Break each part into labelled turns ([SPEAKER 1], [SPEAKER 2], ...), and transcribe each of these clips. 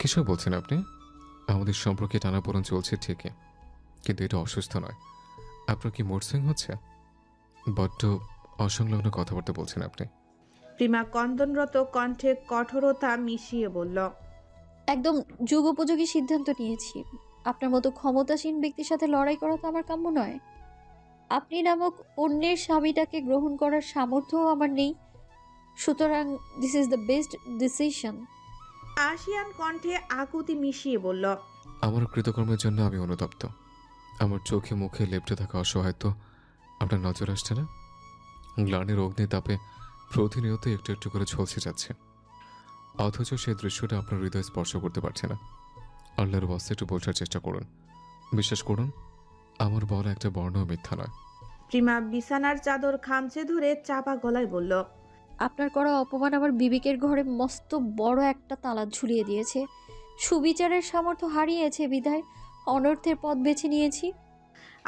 [SPEAKER 1] কিছু বলছেন আপনি? আমাদের সম্পর্কে টানাপোড়েন চলছে ঠিকই, কিন্তু এটা অসুস্থ নয়। আপনার কি মুড সুইং হচ্ছে? বড্ড অসংলগ্ন কথাবার্তা বলছেন আপনি।
[SPEAKER 2] প্রিমা কন্দনরত কণ্ঠে কঠোরতা মিশিয়ে বলল,
[SPEAKER 3] একদম যুগোপযোগী সিদ্ধান্ত নিয়েছি। আপনার মতো ক্ষমতাসীন ব্যক্তির সাথে লড়াই করা তো আমার কাম্য নয়। আপনি নামক অন্যের স্বামীটাকে গ্রহণ করার সামর্থ্যও আমার নেই। সুতরাং this is the best decision.
[SPEAKER 2] আশিয়ান কণ্ঠে আকুতি মিশিয়ে বলল,
[SPEAKER 1] আমার কৃতকর্মের জন্য আমি অনুতপ্ত। আমার চোখে মুখে লেপ্টে থাকা অসহায়ত্ব আপনার নজর আসছে না? গ্লানির অগ্নিতাপে প্রতিনিয়ত একটু একটু করে ঝলসে যাচ্ছে, অথচ সেই দৃশ্যটা আপনার হৃদয় স্পর্শ করতে পারছে না। আল্লাহর ওয়াস্তে একটু বোঝার চেষ্টা করুন। বিশ্বাস করুন, আমার বলা একটা বর্ণও মিথ্যা নয়।
[SPEAKER 2] প্রিমা বিছানার চাদর খামচে ধরে চাপা গলায় বলল,
[SPEAKER 3] আপনার করা অপমান আমার বিবেকের ঘরে মস্ত বড় একটা তালা ঝুলিয়ে দিয়েছে। সুবিচারের সামর্থ্য হারিয়েছে বিধায় অনর্থের পথ বেছে নিয়েছি।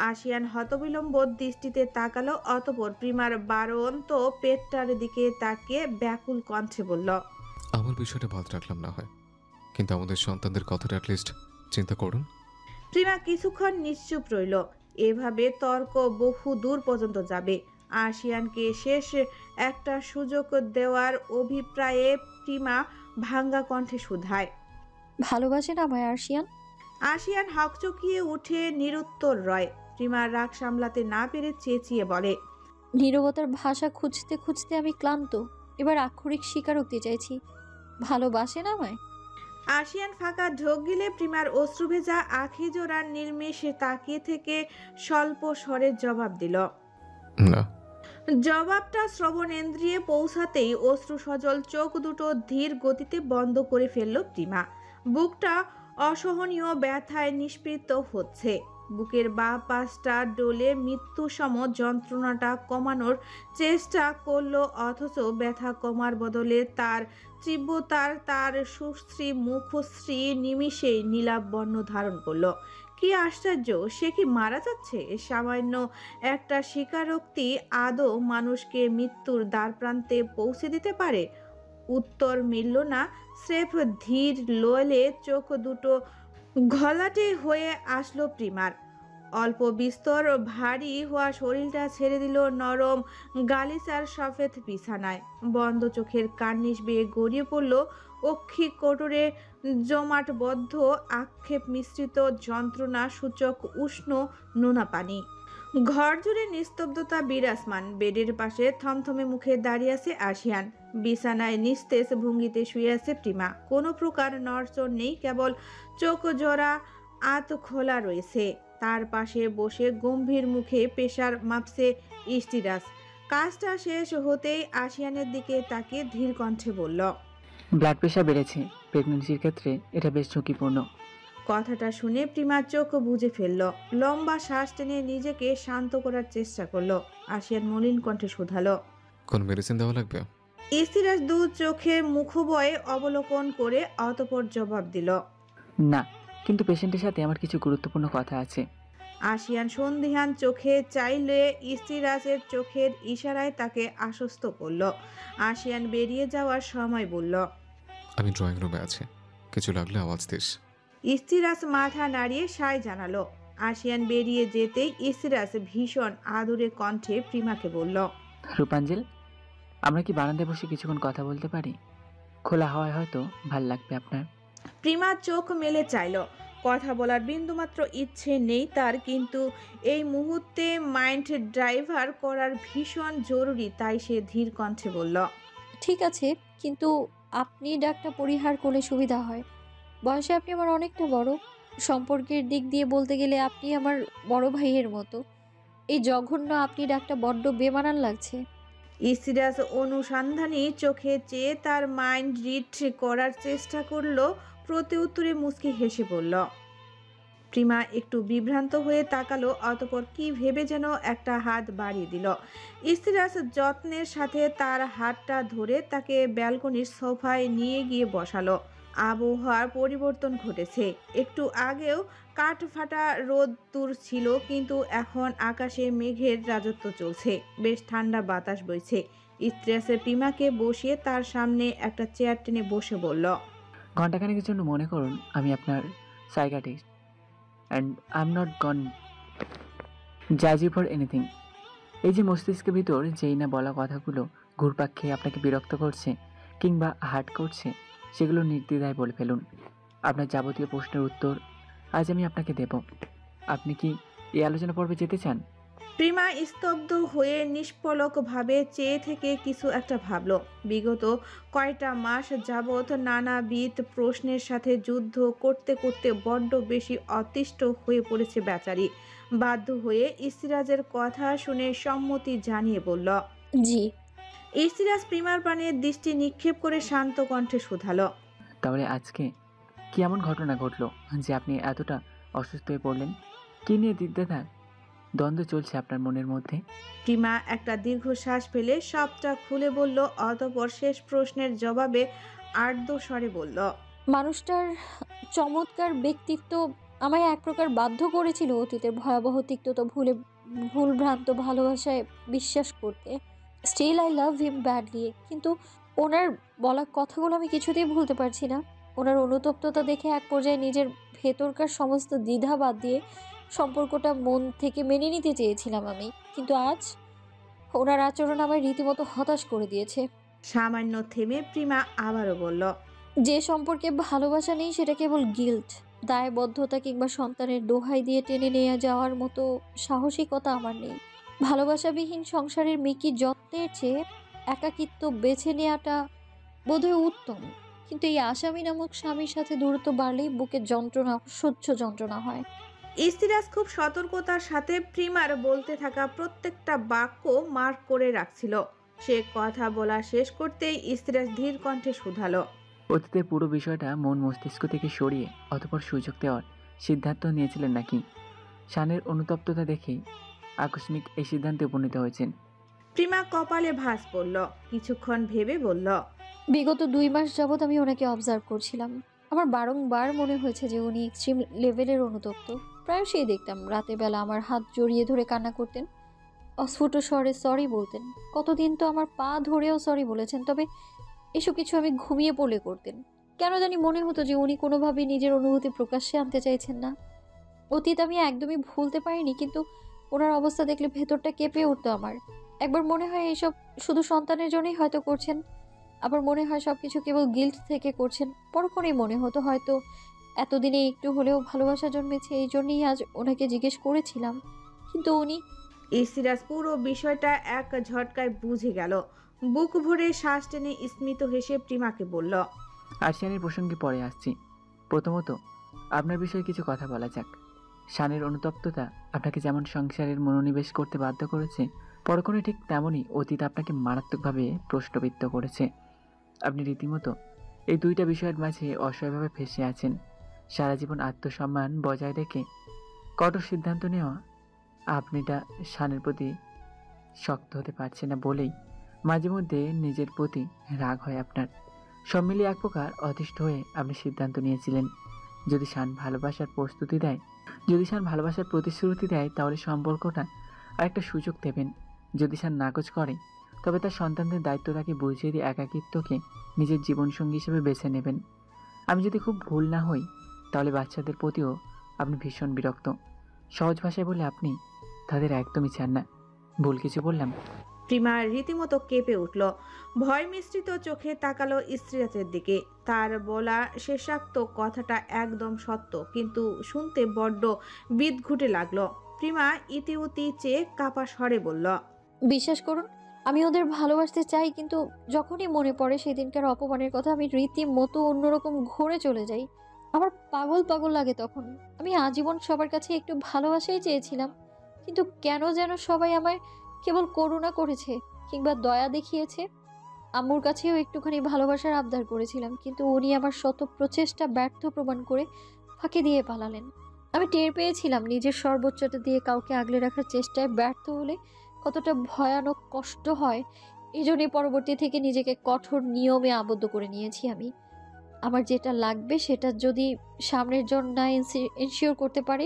[SPEAKER 2] আশিয়ান হতবিলম্ব দৃষ্টিতে তাকালো, অতঃপর প্রিমার বারন্ত পেটটার দিকে তাকিয়ে ব্যাকুল কণ্ঠে বলল,
[SPEAKER 1] আমার বিষয়টা বাদ রাখলাম না হয়, কিন্তু আমাদের সন্তানদের কথাটা অ্যাটলিস্ট চিন্তা করুন।
[SPEAKER 2] প্রিমা কিছুক্ষণ নিশ্চুপ রইল। এভাবে তর্ক বহু দূর পর্যন্ত যাবে। আশিয়ানকে শেষ একটা সুযোগ দেওয়ার অভিপ্রায়ে প্রিমা ভাঙ্গা কণ্ঠে শুধায়,
[SPEAKER 3] ভালোবাসেন আমায় আরশিয়ান?
[SPEAKER 2] আশিয়ান হকচকিয়ে উঠে নিরুত্তর রয়। প্রিমার রাগ সামলাতে না পেরে চেঁচিয়ে বলে,
[SPEAKER 3] নীরবতার ভাষা খুঁজতে খুঁজতে আমি ক্লান্ত। এবার আক্ষরিক স্বীকারোক্তি চাইছি। ভালোবাসেন আমায়?
[SPEAKER 2] আশিয়ান ফাঁকা ঢোক গিলে প্রিমার অশ্রুভেজা আখি জোড়ার নির্মেষে তাকিয়ে থেকে স্বল্প স্বরে জবাব দিল।
[SPEAKER 1] না।
[SPEAKER 2] জবাবটা শ্রবণেন্দ্রিয়ে পৌঁছাতেই অশ্রু সজল চোখ দুটো ধীর গতিতে বন্ধ করে ফেলল প্রিমা। বুকটা অসহনীয় ব্যথায় নিষ্পৃত হচ্ছে। বুকের বাঁ পাশটা ডলে মৃত্যুসম যন্ত্রণাটা কমানোর চেষ্টা করলো, অথচ ব্যথা কমার বদলে তার তীব্রতার তার সুশ্রী মুখশ্রী নিমিষেই নীলাভ বর্ণ ধারণ করলো। কি আশ্চর্য, সে কি মারা যাচ্ছে? সামান্য একটা স্বীকারোক্তি আদৌ মানুষকে মৃত্যুর দ্বারপ্রান্তে পৌঁছে দিতে পারে? উত্তর মিলল না। স্রেফ ধীর লোলে চোখ দুটো ঘোলাটে হয়ে আসলো প্রিমার। অল্প বিস্তর ভারী হওয়া শরীরটা ছেড়ে দিল নরম গালিচার সফেদ বিছানায়। বন্ধ চোখের কার্নিশ বেয়ে গড়িয়ে পড়ল অক্ষি কোটরে জমাটবদ্ধ আক্ষেপ মিশ্রিত যন্ত্রণা সূচক উষ্ণ নোনা পানি। ঘর জুড়ে নিস্তব্ধতা বিরাজমান। বেডের পাশে থমথমে মুখে দাঁড়িয়ে আছে আশিয়ান। বিছানায় নিস্তেজ ভঙ্গিতে শুয়ে আছে প্রিমা। কোনো প্রকার নড়চড় নেই, কেবল চোখ জোড়া আত খোলা রয়েছে। তার পাশে বসে গম্ভীর মুখে প্রেসার মাপছে ইস্তিরাজ। কাজটা শেষ হতেই আশিয়ানের দিকে তাকিয়ে ধীর কণ্ঠে বলল,
[SPEAKER 4] ব্লাড প্রেশার বেড়েছে। প্রেগন্যান্সির ক্ষেত্রে এটা বেশ ঝুঁকিপূর্ণ।
[SPEAKER 2] কথাটা শুনে প্রিমা চোখ বুজে ফেলল। লম্বা শ্বাস টেনে নিজেকে শান্ত করার চেষ্টা করলো। আশিয়ান মলিন কণ্ঠে শুধালো,
[SPEAKER 1] কোন মেডিসিন দেওয়া লাগবে?
[SPEAKER 2] ইস্তিরাজ দু চোখে মুখবয়ে অবলোকন করে অতঃপর জবাব দিল,
[SPEAKER 4] না, কিন্তু পেশেন্টের সাথে আমার কিছু গুরুত্বপূর্ণ কথা আছে।
[SPEAKER 2] আশিয়ান সন্দিহান চোখে চাইলে ইস্তিরাজের চোখের ইশারায় তাকে আশ্বস্ত করল। আশিয়ান বেরিয়ে যাওয়ার সময় বলল,
[SPEAKER 1] আমি ড্রয়িং রুমে আছি, কিছু লাগলে আওয়াজ দিস।
[SPEAKER 2] ইস্তিরাজ মাথা নাড়িয়ে সায় জানালো। আশিয়ান বেরিয়ে যেতেই ইস্তিরাজ ভীষণ আদুরে কণ্ঠে প্রিমাকে বলল,
[SPEAKER 4] রূপাঞ্জল, আমরা কি বারান্দায় বসে কিছুক্ষণ কথা বলতে পারি? খোলা হাওয়ায় হয়তো ভাল লাগবে আপনার।
[SPEAKER 2] প্রিমা চোখ মেলে চাইল। কথা বলার বিন্দুমাত্র ইচ্ছে নেই তার, কিন্তু এই মুহূর্তে মাইন্ড ড্রাইভার করার ভীষণ জরুরি, তাই সে ধীর কণ্ঠে বলল,
[SPEAKER 3] ঠিক আছে, কিন্তু আপনি ডাকটা পরিহার করলে সুবিধা হয়। বয়সে আপনি আমার অনেকটা বড়। সম্পর্কের দিক দিয়ে বলতে গেলে আপনি আমার বড় ভাইয়ের মতো। এই জঘন্য আপনি ডাকটা বড্ড বেমানান লাগছে।
[SPEAKER 2] ইস্তিরাজ অনুসন্ধানী চোখে চেয়ে তার মাইন্ড রিড করার চেষ্টা করলো। প্রতি উত্তরে মুচকি হেসে বলল। প্রিমা একটু বিভ্রান্ত হয়ে তাকালো, অতঃপর কি ভেবে যেন একটা হাত বাড়িয়ে দিল। ইস্তিরাজ যত্নের সাথে তার হাতটা ধরে তাকে ব্যালকনির সোফায় নিয়ে গিয়ে বসালো। আবহাওয়ার পরিবর্তন ঘটেছে। একটু আগেও কাঠফাটা রোদ্দুর ছিল, কিন্তু এখন আকাশে মেঘের রাজত্ব চলছে। বেশ ঠান্ডা বাতাস বইছে। ইস্তিরাজ প্রিমাকে বসিয়ে তার সামনে একটা চেয়ার টেনে বসে বলল,
[SPEAKER 4] ঘন্টাখানেকের জন্য মনে করুন আমি আপনার psychiatrist, and I am not গন জাজ ইউ ফর এনিথিং। এই যে মস্তিষ্কের ভিতর যেই না বলা কথাগুলো ঘুরপাক খেয়ে আপনাকে বিরক্ত করছে কিংবা হার্ট করছে, সেগুলো নির্দ্বিধায় বলে ফেলুন। আপনার যাবতীয় প্রশ্নের উত্তর আজ আমি আপনাকে দেব। আপনি কি এই আলোচনা পর্বে যেতে চান?
[SPEAKER 2] প্রিমা স্তব্ধ হয়ে নিষ্পলকভাবে চেয়ে থেকে কিছু একটা ভাবল। বিগত কয়টা মাস যাবৎ নানাবিধ প্রশ্নের সাথে যুদ্ধ করতে করতে বড্ড বেশি অতিষ্ঠ হয়ে পড়েছে বেচারি। বাধ্য হয়ে ইসিরাজের কথা শুনে সম্মতি জানিয়ে বলল।
[SPEAKER 3] জি।
[SPEAKER 2] ইসিরাজ প্রিমার পানে দৃষ্টি নিক্ষেপ করে শান্ত কণ্ঠে শুধালো।
[SPEAKER 4] তাহলে আজকে কি এমন ঘটনা ঘটলো যে আপনি এতটা অসুস্থ হয়ে পড়লেন? কী নিয়ে দ্বন্দ্ব চলছে আপনার মনের মধ্যে?
[SPEAKER 2] প্রিমা একটা দীর্ঘশ্বাস ফেলে সবটা খুলে বলল, অতঃপর শেষ প্রশ্নের জবাবে আর্দ্র স্বরে বলল।
[SPEAKER 3] মানুষটার চমৎকার ব্যক্তিত্ব আমায় এক প্রকার বাধ্য করেছিল অতীতের ভয়াবহ তিক্ততা ভুলভ্রান্ত ভালোবাসায় বিশ্বাস করতে। Still I love him badly. কিন্তু ওনার বলা কথাগুলো আমি কিছুতেই ভুলতে পারছি না। ওনার অনুতপ্ততা দেখে এক পর্যায়ে নিজের ভেতরকার সমস্ত দ্বিধা বাদ দিয়ে সম্পর্কটা মন থেকে মেনে নিতে চেয়েছিলাম আমি। কিন্তু আজ ওনার আচরণ আমায় রীতিমতো হতাশ করে দিয়েছে।
[SPEAKER 2] সামান্য থেমে প্রিমা আবারও বলল।
[SPEAKER 3] যে সম্পর্কে ভালোবাসা নেই সেটা কেবল গিল্ট, দায়বদ্ধতা কিংবা সন্তানের দোহাই দিয়ে টেনে নিয়ে যাওয়ার মতো সাহসিকতা আমার নেই। ভালোবাসাবিহীন সংসারের মিকি যত্নের চেয়ে একাকিত্ব বেছে নেওয়াটা বোধহয় উত্তম। কিন্তু এই আসামি নামক স্বামীর সাথে দূরত্ব বাড়লেই বুকে যন্ত্রণা, অসহ্য যন্ত্রণা হয়।
[SPEAKER 2] ইস্তিরাজ খুব সতর্কতার সাথে প্রিমার বলতে থাকা প্রত্যেকটা বাক্য মার্ক করে রাখছিল। সে কথা বলা শেষ করতেই ইস্তিরাজ ধীর কণ্ঠে শুধালো।
[SPEAKER 4] অতীতের পুরো বিষয়টা মন মস্তিষ্ক থেকে সরিয়ে অতঃপর সুযোগ দেওয়ার সিদ্ধান্ত নিয়েছিলেন নাকি? শানের অনুতপ্ততা দেখেই আকস্মিক এই সিদ্ধান্তে উপনীত হয়েছেন?
[SPEAKER 2] প্রিমা কপালে ভাঁজ পড়ল, কিছুক্ষণ ভেবে বলল।
[SPEAKER 3] বিগত 2 মাস যাবৎ আমি ওনাকে অবজার্ভ করছিলাম। আমার বারংবার মনে হয়েছে যে উনি এক্সট্রিম লেভেলের অনুতপ্ত। প্রায়শই দেখতাম রাতের বেলা আমার হাত জড়িয়ে ধরে কান্না করতেন, অস্ফুট স্বরে সরি বলতেন। কতদিন তো আমার পা ধরেও সরি বলেছেন, তবে এসব কিছু আমি ঘুমিয়ে পড়লে করতেন। কেন জানি মনে হতো যে উনি কোনোভাবেই নিজের অনুভূতি প্রকাশ্যে আনতে চাইছেন না। অতীত আমি একদমই ভুলতে পারিনি, কিন্তু ওনার অবস্থা দেখলে ভেতরটা কেঁপে উঠতো আমার। একবার মনে হয় এসব শুধু সন্তানের জন্যই হয়তো করছেন, আবার মনে হয় সবকিছু কেবল গিল্ট থেকে করছেন। পরক্ষণেই মনে হতো হয়তো এতদিনে একটু হলেও ভালোবাসা জন্মেছে, এই জন্যই আজ ওনাকে জিজ্ঞেস করেছিলাম। কিন্তু উনি
[SPEAKER 2] ইস্তিরাজ পুরো বিষয়টা এক ঝটকায় বুঝে গেল। বুক ভরে শ্বাস টেনে স্মিত হেসে প্রিমাকে বলল।
[SPEAKER 4] আর শানের প্রসঙ্গে পরে আসছি। প্রথমত আপনার বিষয়ে কিছু কথা বলা যাক। শানের অনুতপ্ততা আপনাকে যেমন সংসারের মনোনিবেশ করতে বাধ্য করেছে, পরক্ষণে ঠিক তেমনই অতীত আপনাকে মারাত্মকভাবে প্রশ্নবিদ্ধ করেছে। আপনি রীতিমতো এই দুইটা বিষয়ের মাঝে অসহায়ভাবে ফেঁসে আছেন। সারা জীবন আত্মসম্মান বজায় রেখে কঠোর সিদ্ধান্ত নেওয়া আপনিটা শানের প্রতি শক্ত হতে পারছে না বলেই মাঝে মধ্যে নিজের প্রতি রাগ হয় আপনার। সব মিলিয়ে এক প্রকার অতিষ্ঠ হয়ে আপনি সিদ্ধান্ত নিয়েছিলেন, যদি শান ভালোবাসার প্রতিশ্রুতি দেয় তাহলে সম্পর্কটা আর একটা সুযোগ দেবেন। যদি শান নাকচ করে তবে তার সন্তানদের দায়িত্ব তাকে বুঝিয়ে দিয়ে একাকিত্বকে নিজের জীবনসঙ্গী হিসেবে বেছে নেবেন। আমি যদি খুব ভুল না হই তাহলে বাচ্চাদের প্রতিও আপনি ভীষণ বিরক্ত। সহজ ভাষায় বলে আপনি তাদের একদমই চান না। ভুল কিছু বললাম?
[SPEAKER 2] প্রিমা রীতিমতো কেঁপে উঠল। ভয় মিশ্রিত চোখে তাকালো ইস্তিরাজের দিকে। তার বলা শেষাক্ত কথাটা একদম সত্য, কিন্তু শুনতে বড্ড বিদঘুটে লাগলো। প্রিমা ইতিউতি চেয়ে কাপা স্বরে বলল।
[SPEAKER 3] বিশ্বাস করুন, আমি ওদের ভালোবাসতে চাই, কিন্তু যখনই মনে পড়ে সেদিনকার অপমানের কথা আমি রীতিমতো অন্যরকম ঘুরে চলে যাই। আমার পাগল পাগল লাগে তখন। আমি আজীবন সবার কাছে একটু ভালোবাসাই চেয়েছিলাম, কিন্তু কেন যেন সবাই আমায় কেবল করুণা করেছে কিংবা দয়া দেখিয়েছে। আম্মুর কাছেও একটুখানি ভালোবাসার আবদার করেছিলাম, কিন্তু উনি আমার শত প্রচেষ্টা ব্যর্থ প্রমাণ করে ফাঁকি দিয়ে পালালেন। আমি টের পেয়েছিলাম নিজের সর্বোচ্চটা দিয়ে কাউকে আগলে রাখার চেষ্টায় ব্যর্থ হলে কতটা ভয়ানক কষ্ট হয়। এই জন্যই পরবর্তী থেকে নিজেকে কঠোর নিয়মে আবদ্ধ করে নিয়েছি আমি। আমার যেটা লাগবে সেটা যদি সামনের জন না এনশিওর করতে পারে,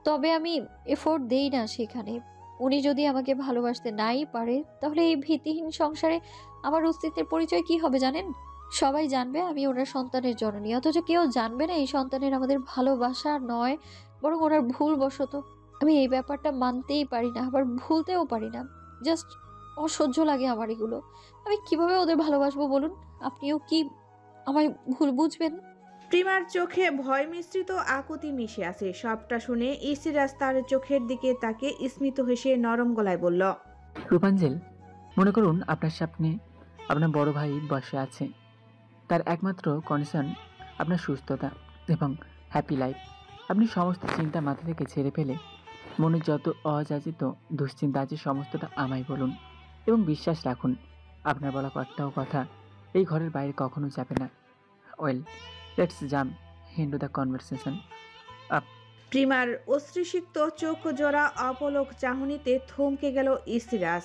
[SPEAKER 3] তবে আমি এফোর্ট দেই না সেখানে। উনি যদি আমাকে ভালোবাসতে নাই পারে, তাহলে এই ভীতিহীন সংসারে আমার অস্তিত্বের পরিচয় কি হবে জানেন? সবাই জানবে আমি ওনার সন্তানের জননী, অথচ কেউ জানবে না এই সন্তানের আমাদের ভালোবাসা নয়, বরং ওনার ভুলবশত। আমি এই ব্যাপারটা মানতেই পারি না, আবার ভুলতেও পারি না। জাস্ট অসহ্য লাগে আমার এগুলো। আমি কিভাবে ওদের ভালোবাসবো বলুন? আপনিও কি আমায় ভুল বুঝবেন?
[SPEAKER 2] প্রিমার চোখে ভয় মিশ্রিত আকুতি মিশে আছে। সবটা শুনে ইসিরাজ তার চোখের দিকে তাকে স্মিত হেসে নরম গলায় বলল,
[SPEAKER 4] রূপাঞ্জল, মনে করুন আপনার সামনে আপনার বড় ভাই বসে আছে। তার একমাত্র কনসার্ন আপনার সুস্থতা এবং হ্যাপি লাইফ। আপনি সমস্ত চিন্তা মাথা থেকে ছেড়ে ফেলে মনে যত অযাচিত দুশ্চিন্তা আছে সমস্তটা আমায় বলুন এবং বিশ্বাস রাখুন আপনার বলা একটাও কথা এই ঘরের বাইরে কখনো যাবে না। Well, let's jump into the conversation.
[SPEAKER 2] প্রিমার অশ্রুসিক্ত চোখ জোড়া অপলক চাহনিতে থমকে গেল ইসিরাজ।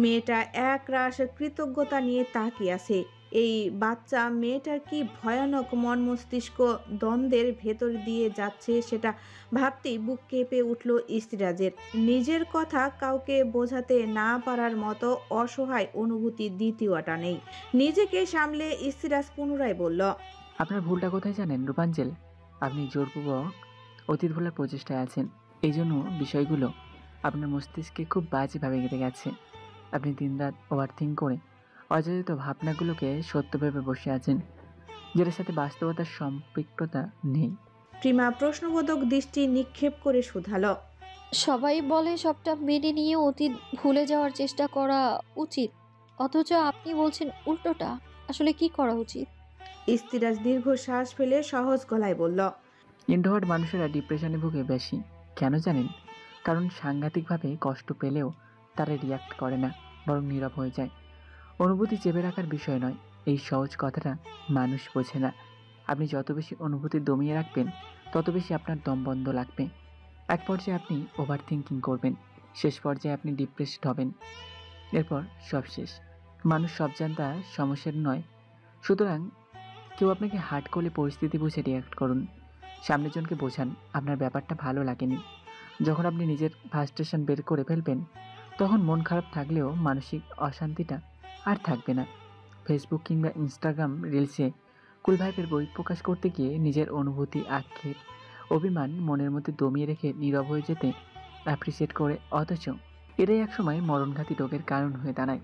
[SPEAKER 2] মেয়েটা একরাশ কৃতজ্ঞতা নিয়ে তাকিয়ে আছে। এই বাচ্চা মেয়েটার কি ভয়ানক মন মস্তিষ্ক দ্বন্দ্বের ভেতর দিয়ে যাচ্ছে সেটা ভাবতেই বুক কেঁপে উঠল ইসিরাজের। নিজের কথা কাউকে বোঝাতে না পারার মতো অসহায় অনুভূতি দ্বিতীয়টা নেই। নিজেকে সামলে ইসিরাজ পুনরায় বলল,
[SPEAKER 4] আপনার ভুলটা কোথায় জানেন রূপাঞ্জল? আপনি জোরপূর্বক অতীত ভোলার প্রচেষ্টায় আছেন। এই জন্য বিষয়গুলো আপনার মস্তিষ্কে খুব বাজেভাবে গেঁথে গেছে। আপনি দিনরাত ওভারথিঙ্ক করে অযাচিত ভাবনাগুলোকে সত্য ভেবে বসে আছেন, যেটার সাথে বাস্তবতার সম্পৃক্ততা নেই।
[SPEAKER 2] প্রিমা প্রশ্নবোধক দৃষ্টি নিক্ষেপ করে শুধালো,
[SPEAKER 3] সবাই বলে সবটা মেনে নিয়ে অতীত ভুলে যাওয়ার চেষ্টা করা উচিত, অথচ আপনি বলছেন উল্টোটা। আসলে কি করা উচিত?
[SPEAKER 2] ইস্তিরাজ দীর্ঘ শ্বাস ফেলে সহজ গলায় বলল,
[SPEAKER 4] ইন্ট্রোভার্ট মানুষেরা ডিপ্রেশনে ভুগে বেশি। কেন জানেন? কারণ সাংঘাতিকভাবে কষ্ট পেলেও তারা রিয়াক্ট করে না, বরং নীরব হয়ে যায়। অনুভূতি চেপে রাখার বিষয় নয়, এই সহজ কথাটা মানুষ বোঝে না। আপনি যত বেশি অনুভূতি দমিয়ে রাখবেন তত বেশি আপনার দম বন্ধ লাগবে। এক পর্যায়ে আপনি ওভার থিঙ্কিং করবেন, শেষ পর্যায়ে আপনি ডিপ্রেসড হবেন, এরপর সব শেষ। মানুষ সব জানতা সমস্যার নয়। সুতরাং কেউ আপনাকে হার্ট করলে পরিস্থিতি বুঝে রিয়াক্ট করুন। সামনের জনকে বোঝান আপনার ব্যাপারটা ভালো লাগেনি। যখন আপনি নিজের ফ্রাস্ট্রেশন বের করে ফেলবেন তখন মন খারাপ থাকলেও মানসিক অশান্তিটা আর থাকবে না। ফেসবুক কিংবা ইনস্টাগ্রাম রিলসে কুল ভাইবের বই প্রকাশ করতে গিয়ে নিজের অনুভূতি, আক্ষেপ, অভিমান মনের মধ্যে দমিয়ে রেখে নীরব হয়ে যেতে অ্যাপ্রিসিয়েট করে, অথচ এটাই একসময় মরণঘাতী রোগের কারণ হয়ে দাঁড়ায়।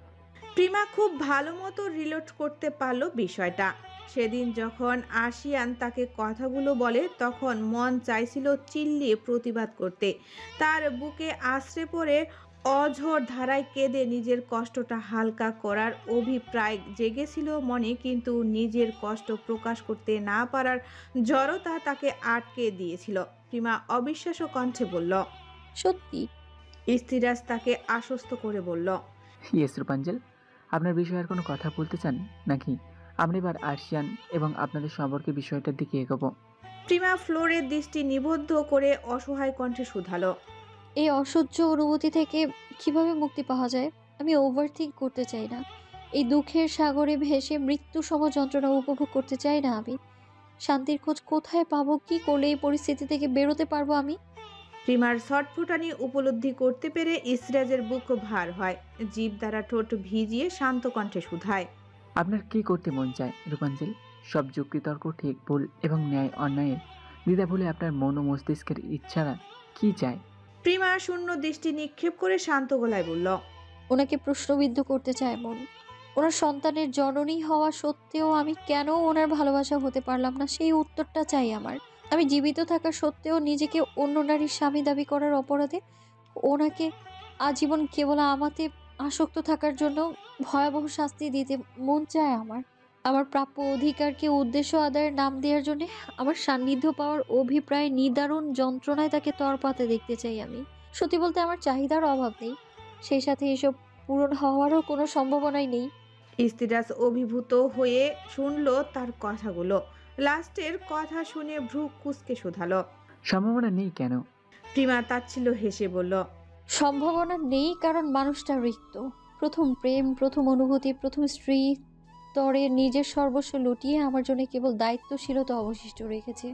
[SPEAKER 2] প্রিমা খুব ভালো মতো রিলেট করতে পারল বিষয়টা। সেদিন যখন আশিয়ান তাকে কথাগুলো বলে তখন মন চাইছিল চিল্লিয়ে প্রতিবাদ করতে, তার বুকে আশ্রে পড়ে অঝোর ধারায় কেঁদে নিজের কষ্টটা হালকা করার অভিপ্রায় জেগেছিল মনে, কিন্তু নিজের কষ্ট প্রকাশ করতে না পারার জড়তা তাকে আটকে দিয়েছিল। প্রিমা অবিশ্বাস্য কণ্ঠে বলল,
[SPEAKER 3] সত্যি?
[SPEAKER 2] ইস্তিরাজ তাকে আশ্বস্ত করে বলল,
[SPEAKER 4] ইয়েস রূপাঞ্জল, আপনার বিষয়ে আর কোনো কথা বলতে চান নাকি আমরা এবার আর্শিয়ান এবং আপনাদের সম্পর্কে বিষয়টার দিকে এগোবো?
[SPEAKER 2] প্রিমা ফ্লোরের দৃষ্টি নিবদ্ধ করে অসহায় কণ্ঠে শুধালো,
[SPEAKER 3] এই অসহ্য অনুভূতি থেকে কিভাবে মুক্তি পাওয়া যায়? আমি ওভারথিঙ্ক করতে চাই না। এই দুঃখের সাগরে ভেসে মৃত্যু সম যন্ত্রণা উপভোগ করতে চাই না আমি। শান্তির খোঁজ কোথায় পাবো? কি করলে এই পরিস্থিতি থেকে বেরোতে পারবো আমি?
[SPEAKER 2] প্রিমার ছটফটানি উপলব্ধি করতে পেরে ইসরাজের বুক ভার হয়। জিভ দ্বারা ঠোঁট ভিজিয়ে শান্ত কণ্ঠে শুধায়,
[SPEAKER 4] আপনার কি করতে মন চায় রূপাঞ্জল? সব যুক্তিতর্ক, ঠিক ভুল এবং ন্যায় অন্যায়ের দ্বিধা ভুলে আপনার মন ও মস্তিষ্কের ইচ্ছারা কি চায়?
[SPEAKER 2] প্রিমা শূন্য দৃষ্টি নিক্ষেপ করে শান্ত গলায় বলল,
[SPEAKER 3] ওনাকে প্রশ্নবিদ্ধ করতে চায় মন। ওনার সন্তানের জননী হওয়া সত্ত্বেও আমি কেন ওনার ভালোবাসা হতে পারলাম না, সেই উত্তরটা চাই আমার। আমি জীবিত থাকা সত্ত্বেও নিজেকে অন্য নারীর স্বামী দাবি করার অপরাধে ওনাকে আজীবন কেবল আমাতে আসক্ত থাকার জন্য ভয়াবহ শাস্তি দিতে মন চায় আমার। আমার প্রাপ্য অধিকারকে উদ্দেশ্য আদায়ের নাম দেওয়ার জন্য আমার সান্নিধ্য পাওয়ার অভিপ্রায় নিদারুণ যন্ত্রণায় তাকে তরপাতে দেখতে চাই আমি। সত্যি বলতে আমার চাহিদার অভাব নেই, সেই সাথে এসব পূরণ হওয়ারও কোনো সম্ভাবনাই নেই।
[SPEAKER 2] ইস্তিরাজ অভিভূত হয়ে শুনল তার কথাগুলো। লাস্টের কথা শুনে ভ্রু কুঁচকে শুধালো,
[SPEAKER 4] সম্ভাবনা নেই কেন?
[SPEAKER 2] প্রিমা তাচ্ছিল্য হেসে বলল,
[SPEAKER 3] সম্ভাবনা নেই কারণ মানুষটা রিক্ত। প্রথম প্রেম, প্রথম অনুভূতি, প্রথম স্ত্রী তরে নিজের সর্বস্ব লুটিয়ে আমার জন্য কেবল দায়িত্বশীলতা অবশিষ্ট রেখেছে।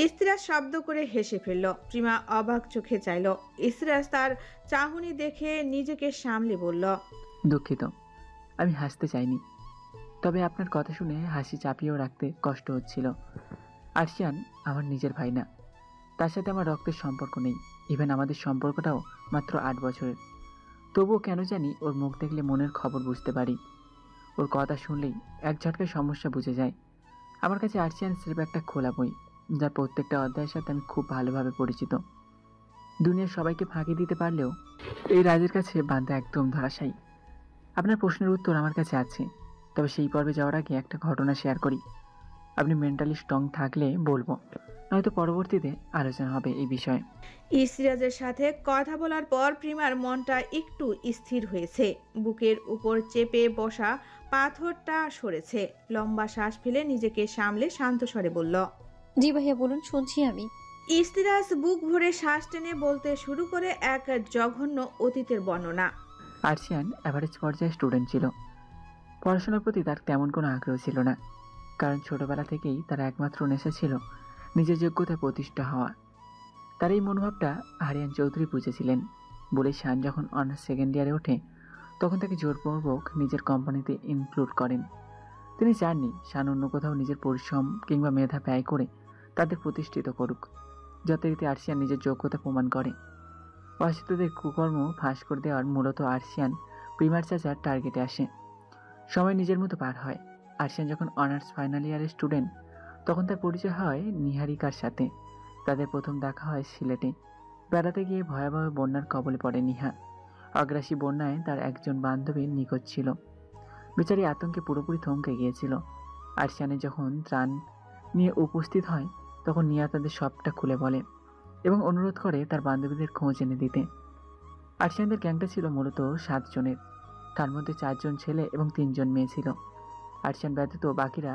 [SPEAKER 2] ইস্তিরাজ শব্দ করে হেসে ফেলল। প্রিমা অবাক চোখে চাইল। ইস্তিরাজ তার চাহনি দেখে নিজেকে সামলে বলল,
[SPEAKER 4] দুঃখিত, আমি হাসতে চাইনি। তবে আপনার কথা শুনে হাসি চাপিয়েও রাখতে কষ্ট হচ্ছিল। আরশিয়ান আমার নিজের ভাই না, তার সাথে আমার রক্তের সম্পর্ক নেই। ইভেন আমাদের সম্পর্কটাও মাত্র 8 বছরের। তবুও কেন জানি ওর মুখ দেখলে মনের খবর বুঝতে পারি। ওর কথা শুনলেই এক ঝটকায় সমস্যা বুঝে যায়। আমার কাছে আরশিয়ান স্রেফ একটা খোলা বই, যার প্রত্যেকটা অধ্যায়ের সাথে আমি খুব ভালোভাবে পরিচিত। দুনিয়ার সবাইকে ফাঁকি দিতে পারলেও এই রাজের কাছে বান্দা একদম ধরাশায়ী। আপনার প্রশ্নের উত্তর আমার কাছে আছে, তবে সেই পর্বে যাওয়ার আগে একটা ঘটনা শেয়ার করি। আপনি মেন্টালি স্ট্রং থাকলে বলবো, নয়তো পরবর্তীতে আলোচনা হবে এই বিষয়ে।
[SPEAKER 2] ইসরাজের সাথে কথা বলার পর প্রিমার মনটা একটু স্থির হয়েছে। বুকের উপর চেপে বসা পাথরটা সরেছে। লম্বা শ্বাস ফেলে নিজেকে সামলে শান্ত স্বরে বলল,
[SPEAKER 3] জি ভাইয়া বলুন, শুনছি আমি।
[SPEAKER 2] ইস্তিরাজ বুক ভরে শ্বাস টেনে বলতে শুরু করে এক জঘন্য অতীতের বর্ণনা।
[SPEAKER 4] আরশিয়ান অ্যাভারেজ পর্যায়ে স্টুডেন্ট ছিল। পড়াশোনার প্রতি তার তেমন কোনো আগ্রহ ছিল না, কারণ ছোটবেলা থেকেই তার একমাত্র নেশা ছিল নিজের যোগ্যতায় প্রতিষ্ঠা হওয়া। তার এই মনোভাবটা আরিয়ান চৌধুরী বুঝেছিলেন বলেই শান যখন অনার্স সেকেন্ড ইয়ারে ওঠে তখন তাকে জোরপূর্বক নিজের কোম্পানিতে ইনক্লুড করেন। তিনি চাননি শান অন্য কোথাও নিজের পরিশ্রম কিংবা মেধা ব্যয় করে তাদের প্রতিষ্ঠিত করুক, যথারীতি আরশিয়ান নিজের যোগ্যতা প্রমাণ করে। অশিক্ষিতদের কুকর্ম ফাঁস করে দেওয়ার মূলত আরশিয়ান প্রিমার চাচার টার্গেটে আসে। সময় নিজের মতো পার হয়। আরশিয়ান যখন অনার্স ফাইনাল ইয়ারের স্টুডেন্ট তখন তার পরিচয় হয় নিহারিকার সাথে। তাদের প্রথম দেখা হয় সিলেটে। বেড়াতে গিয়ে ভয়াবহ বন্যার কবলে পড়ে নিহা। অগ্রাসী বন্যায় তার একজন বান্ধবীর নিখোঁজ ছিল। বেচারি আতঙ্কে পুরোপুরি থমকে গিয়েছিল। আরশিয়ানের যখন ত্রাণ নিয়ে উপস্থিত হয় তখন নিহা তাদের সবটা খুলে বলে এবং অনুরোধ করে তার বান্ধবীদের খোঁজ এনে দিতে। আরশিয়ানদের গ্যাংটা ছিল মূলত 7 জনের, তার মধ্যে 4 জন ছেলে এবং 3 জন মেয়ে ছিল। আরশিয়ান ব্যতীত বাকিরা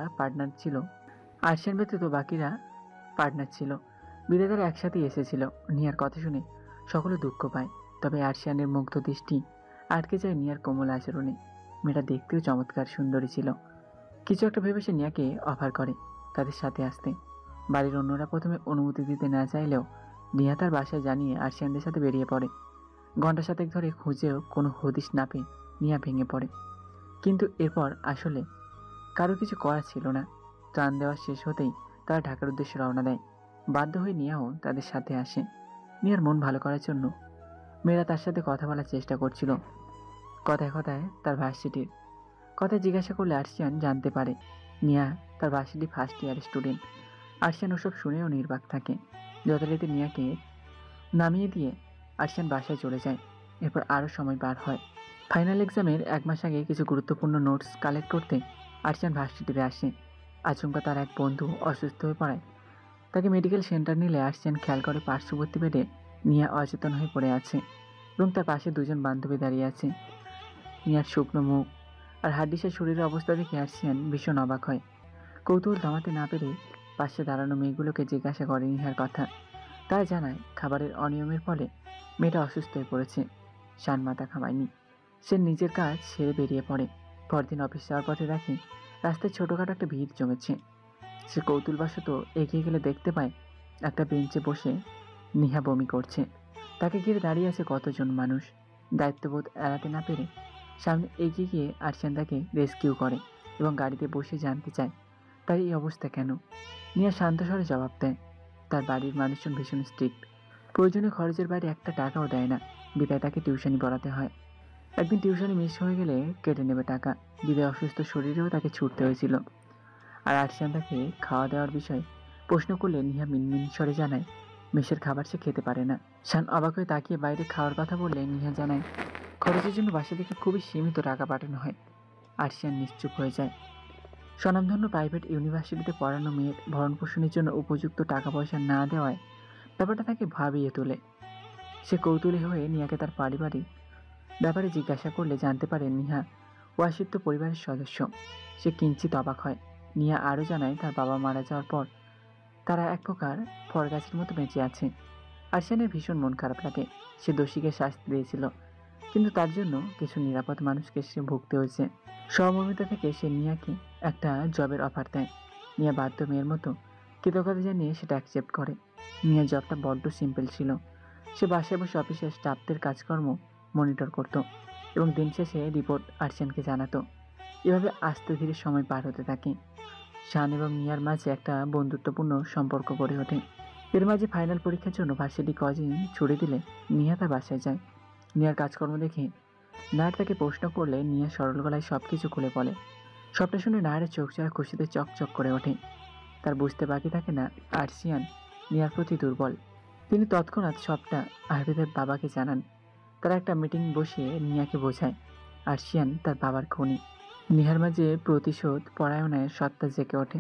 [SPEAKER 4] পার্টনার ছিল। বিদায় তারা একসাথেই এসেছিল। নিয়ার কথা শুনে সকলে দুঃখ পায়, তবে আরশিয়ানের মুগ্ধ দৃষ্টি আটকে যায় নিয়ার কোমল আচরণে। মেয়েটা দেখতেও চমৎকার সুন্দরী ছিল। কিছু একটা ভেবে সে নিয়াকে অফার করে তাদের সাথে আসতে। বাড়ির অন্যরা প্রথমে অনুমতি দিতে না চাইলেও নিয়া তার বাসায় জানিয়ে আরশিয়ানদের সাথে বেরিয়ে পড়ে। ঘণ্টা 7 ধরে খুঁজেও কোনো হদিশ না পেয়ে নিয়া ভেঙে পড়ে। কিন্তু এরপর আসলে কারো কিছু করার ছিল না। ত্রাণ দেওয়া শেষ হতেই তারা ঢাকার উদ্দেশ্যে রওনা দেয়। বাধ্য হয়ে নিয়াও তাদের সাথে আসে। নিয়ার মন ভালো করার জন্য মেয়েরা তার সাথে কথা বলার চেষ্টা করছিল। কথায় কথায় তার ভার্সিটির কথা জিজ্ঞাসা করলে আরশিয়ান জানতে পারে নিয়া তার ভার্সিটি ফার্স্ট ইয়ার স্টুডেন্ট। আরশিয়ান ওসব শুনেও নির্বাক থাকে। যথারীতি নিয়াকে নামিয়ে দিয়ে আরশিয়ান বাসায় চলে যায়। এরপর আরও সময় পার হয়। ফাইনাল এক্সামের 1 মাস আগে কিছু গুরুত্বপূর্ণ নোটস কালেক্ট করতে আরশিয়ান ভার্সিটিতে আসে। আচমকা তার এক বন্ধু অসুস্থ হয়ে পড়ায় তাকে মেডিকেল সেন্টার নিলে আরশিয়ান খেয়াল করে পার্শ্ববর্তী বেডে নিয়া অচেতন হয়ে পড়ে আছে এবং তার পাশে 2 জন বান্ধবী দাঁড়িয়ে আছে। নিয়ার শুকনো মুখ আর হাড্ডিসার শরীরের অবস্থা দেখে আরশিয়ান ভীষণ অবাক হয়। কৌতূহল থামাতে না পেরে পাশে দাঁড়ানো মেয়েগুলোকে জিজ্ঞাসা করে নিহার কথা। তারা জানায় খাবারের অনিয়মের ফলে মেয়েটা অসুস্থ হয়ে পড়েছে। শান মাথা ঘামায়নি। সে নিজের কাজ সেরে বেরিয়ে পড়ে। পরদিন অফিস যাওয়ার পথে দেখে রাস্তায় ছোটোখাটো একটা ভিড় জমেছে। সে কৌতূহলবশত এগিয়ে গেলে দেখতে পায় একটা বেঞ্চে বসে নিহা বমি করছে। তাকে ঘিরে দাঁড়িয়ে আছে কতজন মানুষ। দায়িত্ববোধ এড়াতে না পেরে সামনে এগিয়ে গিয়ে আরশিয়ান তাকে রেস্কিউ করে এবং গাড়িতে বসে জানতে চায় তার এই অবস্থা কেন। নিয়া শান্ত স্বরে জবাব দেয় তার বাড়ির মানুষজন ভীষণ স্ট্রিক্ট। প্রয়োজনীয় খরচের বাইরে একটা টাকাও দেয় না। বিদায় তাকে টিউশনি পড়াতে হয়। একদিন টিউশনি মিস হয়ে গেলে কেটে নেবে টাকা। বিদায় অসুস্থ শরীরেও তাকে ছুটতে হয়েছিল। আর আরশিয়ান তাকে খাওয়া দাওয়ার বিষয়ে প্রশ্ন করলে নিহা মিনমিন স্বরে জানায় মেসের খাবার সে খেতে পারে না। শান অবাক হয়ে তাকিয়ে বাইরে খাওয়ার কথা বললে নিহা জানায় খরচের জন্য বাসা থেকে খুবই সীমিত টাকা পাঠানো হয়। আরশিয়ান নিশ্চুপ হয়ে যায়। স্বনামধন্য প্রাইভেট ইউনিভার্সিটিতে পড়ানো মেয়ের ভরণপোষণের জন্য উপযুক্ত টাকা পয়সা না দেওয়ায় ব্যাপারটা তাকে ভাবিয়ে তোলে। সে কৌতূহলী হয়ে নিহাকে তার পারিবারিক ব্যাপারে জিজ্ঞাসা করলে জানতে পারে নিহা ওয়াসিত্য পরিবারের সদস্য। সে কিঞ্চিত অবাক হয়। নিহা আরও জানায় তার বাবা মারা যাওয়ার পর তারা এক প্রকার ফরগাছের মতো বেঁচে আছে। আরশিয়ানের ভীষণ মন খারাপ লাগে। সে দোষীকে শাস্তি দিয়েছিল, কিন্তু তার জন্য কিছু নিরাপদ মানুষকে সে ভুগতে হয়েছে। সহমর্মিতা থেকে সে নিয়াকে একটা জবের অফার দেয়। নিয়া বাধ্য মেয়ের মতো কৃতজ্ঞতা জানিয়ে সেটা অ্যাকসেপ্ট করে। নিয়ার জবটা বড্ড সিম্পল ছিল। সে বাসায় বসে অফিসের স্টাফদের কাজকর্ম মনিটর করত এবং দিন শেষে রিপোর্ট আরশিয়ানকে জানাতো। এভাবে আস্তে ধীরে সময় পার হতে থাকে। শান এবং নিয়ার মাঝে একটা বন্ধুত্বপূর্ণ সম্পর্ক গড়ে ওঠে। এর মাঝে ফাইনাল পরীক্ষার জন্য ভার্সিটি কদিন ছুটি দিলে নিয়া তার বাসায় যায়। নিয়ার কাজকর্ম দেখে নাহার তাকে প্রশ্ন করলে নিয়া সরল গলায় সব কিছু খুলে বলে। সবটা শুনে নাহারের চোখ জোড়া খুশিতে চকচক করে ওঠে। তার বুঝতে বাকি থাকে না আরশিয়ান নিয়ার প্রতি দুর্বল। তিনি তৎক্ষণাৎ সবটা আরবিদের বাবাকে জানান। তারা একটা মিটিং বসিয়ে নিয়াকে বোঝায় আরশিয়ান তার বাবার খুনি। নিহার মাঝে প্রতিশোধ পরায়ণের সত্তা জেগে ওঠে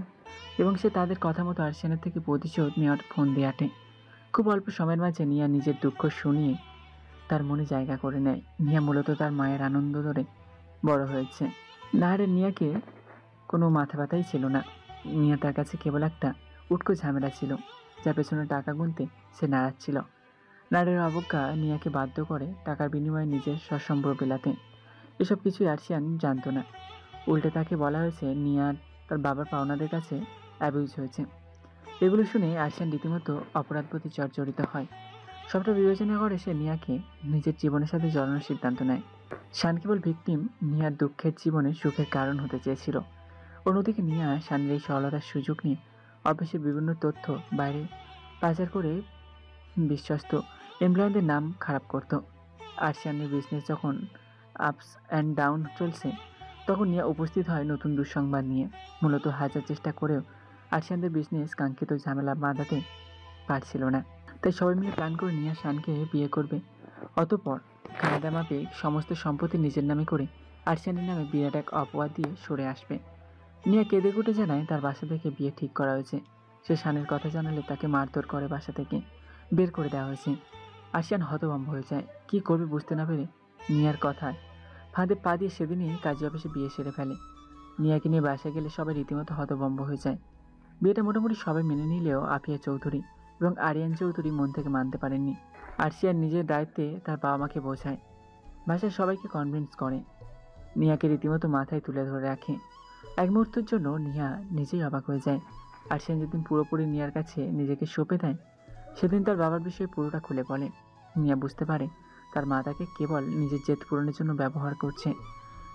[SPEAKER 4] এবং সে তাদের কথা মতো আরশিয়ানের থেকে প্রতিশোধ নেওয়ার ফোন দিয়ে আটে। খুব অল্প সময়ের মাঝে নিয়া নিজের দুঃখ শুনিয়ে তার মনে জায়গা করে নেয়। নিয়া মূলত তার মায়ের আনন্দ ধরে বড় হয়েছে। নাহারের নিয়াকে কোনো মাথা ব্যথাই ছিল না। নিয়া তার কাছে কেবল একটা উটকো ঝামেলা ছিল, যার পেছনে টাকা গুনতে সে নাড়াচ্ছিল। নাহারের অবজ্ঞা নিয়াকে বাধ্য করে টাকার বিনিময়ে নিজের সসম্ভ্র বিলাতে। এসব কিছুই আরশিয়ান জানতো না। উল্টে তাকে বলা হয়েছে নিয়া তার বাবার পাওনাদের কাছে অ্যাবিউজ হয়েছে। এগুলো শুনে আরশিয়ান রীতিমতো অপরাধপ্রতি জর্জরিত হয়। সবটা বিবেচনা করে সে নিয়াকে নিজের জীবনের সাথে জড়ানোর সিদ্ধান্ত নেয়। শান কেবল ভিকটিম, নিয়ার দুঃখের জীবনে সুখের কারণ হতে চেয়েছিল। অন্যদিকে নিয়া শানের এই সরলতার সুযোগ নিয়ে অফিসের বিভিন্ন তথ্য বাইরে পাচার করে বিশ্বস্ত এমপ্লয়ীদের নাম খারাপ করত। আরশিয়ানের বিজনেস যখন আপস অ্যান্ড ডাউন চলছে, তখন নিয়া উপস্থিত হয় নতুন দুঃসংবাদ নিয়ে। মূলত হাজার চেষ্টা করেও আরশিয়ানদের বিজনেস কাঙ্ক্ষিত ঝামেলা বাঁধাতে পারছিল না। তাই সবাই মিলে প্ল্যান করে নিয়া শানকে বিয়ে করবে। অতঃপর কানাডা মাফিক সমস্ত সম্পত্তি নিজের নামে করে আরশিয়ানের নামে বিরাট এক অপবাদ দিয়ে সরে আসবে। নিয়া কেঁদে কুটে জানায় তার বাসা থেকে বিয়ে ঠিক করা হয়েছে। সে শানের কথা জানালে তাকে মারধর করে বাসা থেকে বের করে দেওয়া হয়েছে। আরশিয়ান হতভম্ব হয়ে যায়। কী করবে বুঝতে না পেরে নিয়ার কথায় ফাঁদে পা দিয়ে সেদিনই কাজী অফিসে বিয়ে সেরে ফেলে। নিয়াকে নিয়ে বাসায় গেলে সবাই রীতিমতো হতভম্ব হয়ে যায়। বিয়েটা মোটামুটি সবাই মেনে নিলেও আফিয়া চৌধুরী এবং আরিয়ান চৌধুরী মন থেকে মানতে পারেননি। আরশিয়ান নিজের দায়িত্বে তার বাবা মাকে বোঝায়, বাসায় সবাইকে কনভিন্স করে, নিয়াকে রীতিমতো মাথায় তুলে ধরে রাখে। এক মুহূর্তের জন্য নিয়া নিজেই অবাক হয়ে যায়। আরশিয়ান যেদিন পুরোপুরি নিয়ার কাছে নিজেকে সঁপে দেয়, সেদিন তার বাবার বিষয়ে পুরোটা খুলে বলে। নিয়া বুঝতে পারে তার মা তাকে কেবল নিজের জেদ পূরণের জন্য ব্যবহার করছে।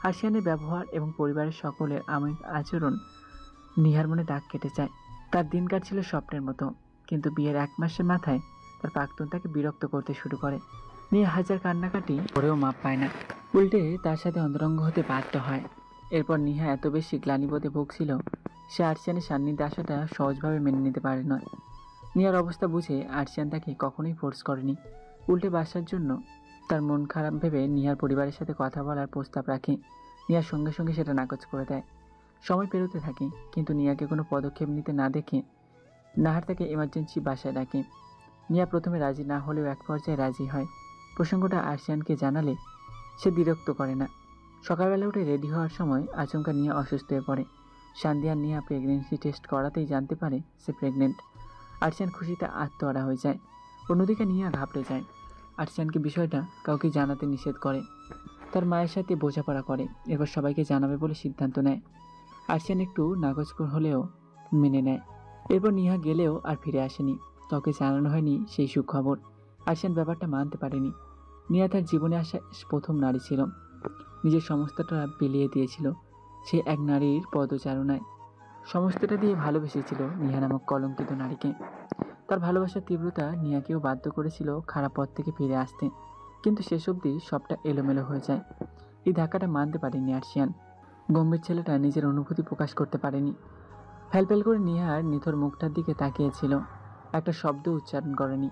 [SPEAKER 4] আরশিয়ানের ব্যবহার এবং পরিবারের সকলের আমির আচরণ নিহার মনে দাগ কেটে যায়। তার দিন কাটছিল স্বপ্নের মতো, কিন্তু বিয়ের 1 মাসের মাথায় তার প্রাক্তন তাকে বিরক্ত করতে শুরু করে। নিয়ে হাজার কান্নাকাটি করেও মাপ পায় না, উল্টে তার সাথে অন্তরঙ্গ হতে বাধ্য হয়। এরপর নিহা এত বেশি গ্লানিবোধে ভুগছিল, সে আরশিয়ানের সান্নিধ্যে আসাটা সহজভাবে মেনে নিতে পারে নয়। নিয়ার অবস্থা বুঝে আরশিয়ান তাকে কখনোই ফোর্স করেনি, উল্টে বাসার জন্য তার মন খারাপ ভেবে নিহার পরিবারের সাথে কথা বলার প্রস্তাব রাখে। নিয়ার সঙ্গে সঙ্গে সেটা নাকচ করে দেয়। সময় পেরোতে থাকে, কিন্তু নিয়াকে কোনো পদক্ষেপ নিতে না দেখে নাহার তাকে এমার্জেন্সি বাসায় ডাকে। নিয়া প্রথমে রাজি না হলেও এক পর্যায়ে রাজি হয়। প্রসঙ্গটা আরশিয়ানকে জানালে সে বিরক্ত করে না। সকালবেলা উঠে রেডি হওয়ার সময় আচমকা নিয়া অসুস্থ হয়ে পড়ে। সান্দিয়া নিয়া প্রেগনেন্সি টেস্ট করাতেই জানতে পারে সে প্রেগনেন্ট। আরশিয়ান খুশিতে আত্মহারা হয়ে যায়। অন্যদিকে নিয়া ঘাবড়ে যায়। আরশিয়ানকে বিষয়টা কাউকে জানাতে নিষেধ করে, তার মায়ের সাথে বোঝাপড়া করে, এরপর সবাইকে জানাবে বলে সিদ্ধান্ত নেয়। আরশিয়ান একটু নাকচ হলেও মেনে নেয়। এরপর নিহা গেলেও আর ফিরে আসেনি, কাউকে জানানো হয়নি সেই সুখবর। আরশিয়ান ব্যাপারটা মানতে পারেনি। নিহা তার জীবনে আসা প্রথম নারী ছিল, নিজের সমস্তটা বিলিয়ে দিয়েছিল সে এক নারীর পদচারণায়। সমস্তটা দিয়ে ভালোবেসেছিল নিহা নামক কলঙ্কিত নারীকে। তার ভালোবাসার তীব্রতা নিয়াকেও বাধ্য করেছিল খারাপ পথ থেকে ফিরে আসতে, কিন্তু শেষ অবধি সবটা এলোমেলো হয়ে যায়। এই ধাক্কাটা মানতে পারেনি আরশিয়ান। গম্ভীর ছেলেটা নিজের অনুভূতি প্রকাশ করতে পারেনি। ফ্যালফ্যাল করে নিহার নিথর মুখটার দিকে তাকিয়েছিল, একটা শব্দ উচ্চারণ করেনি।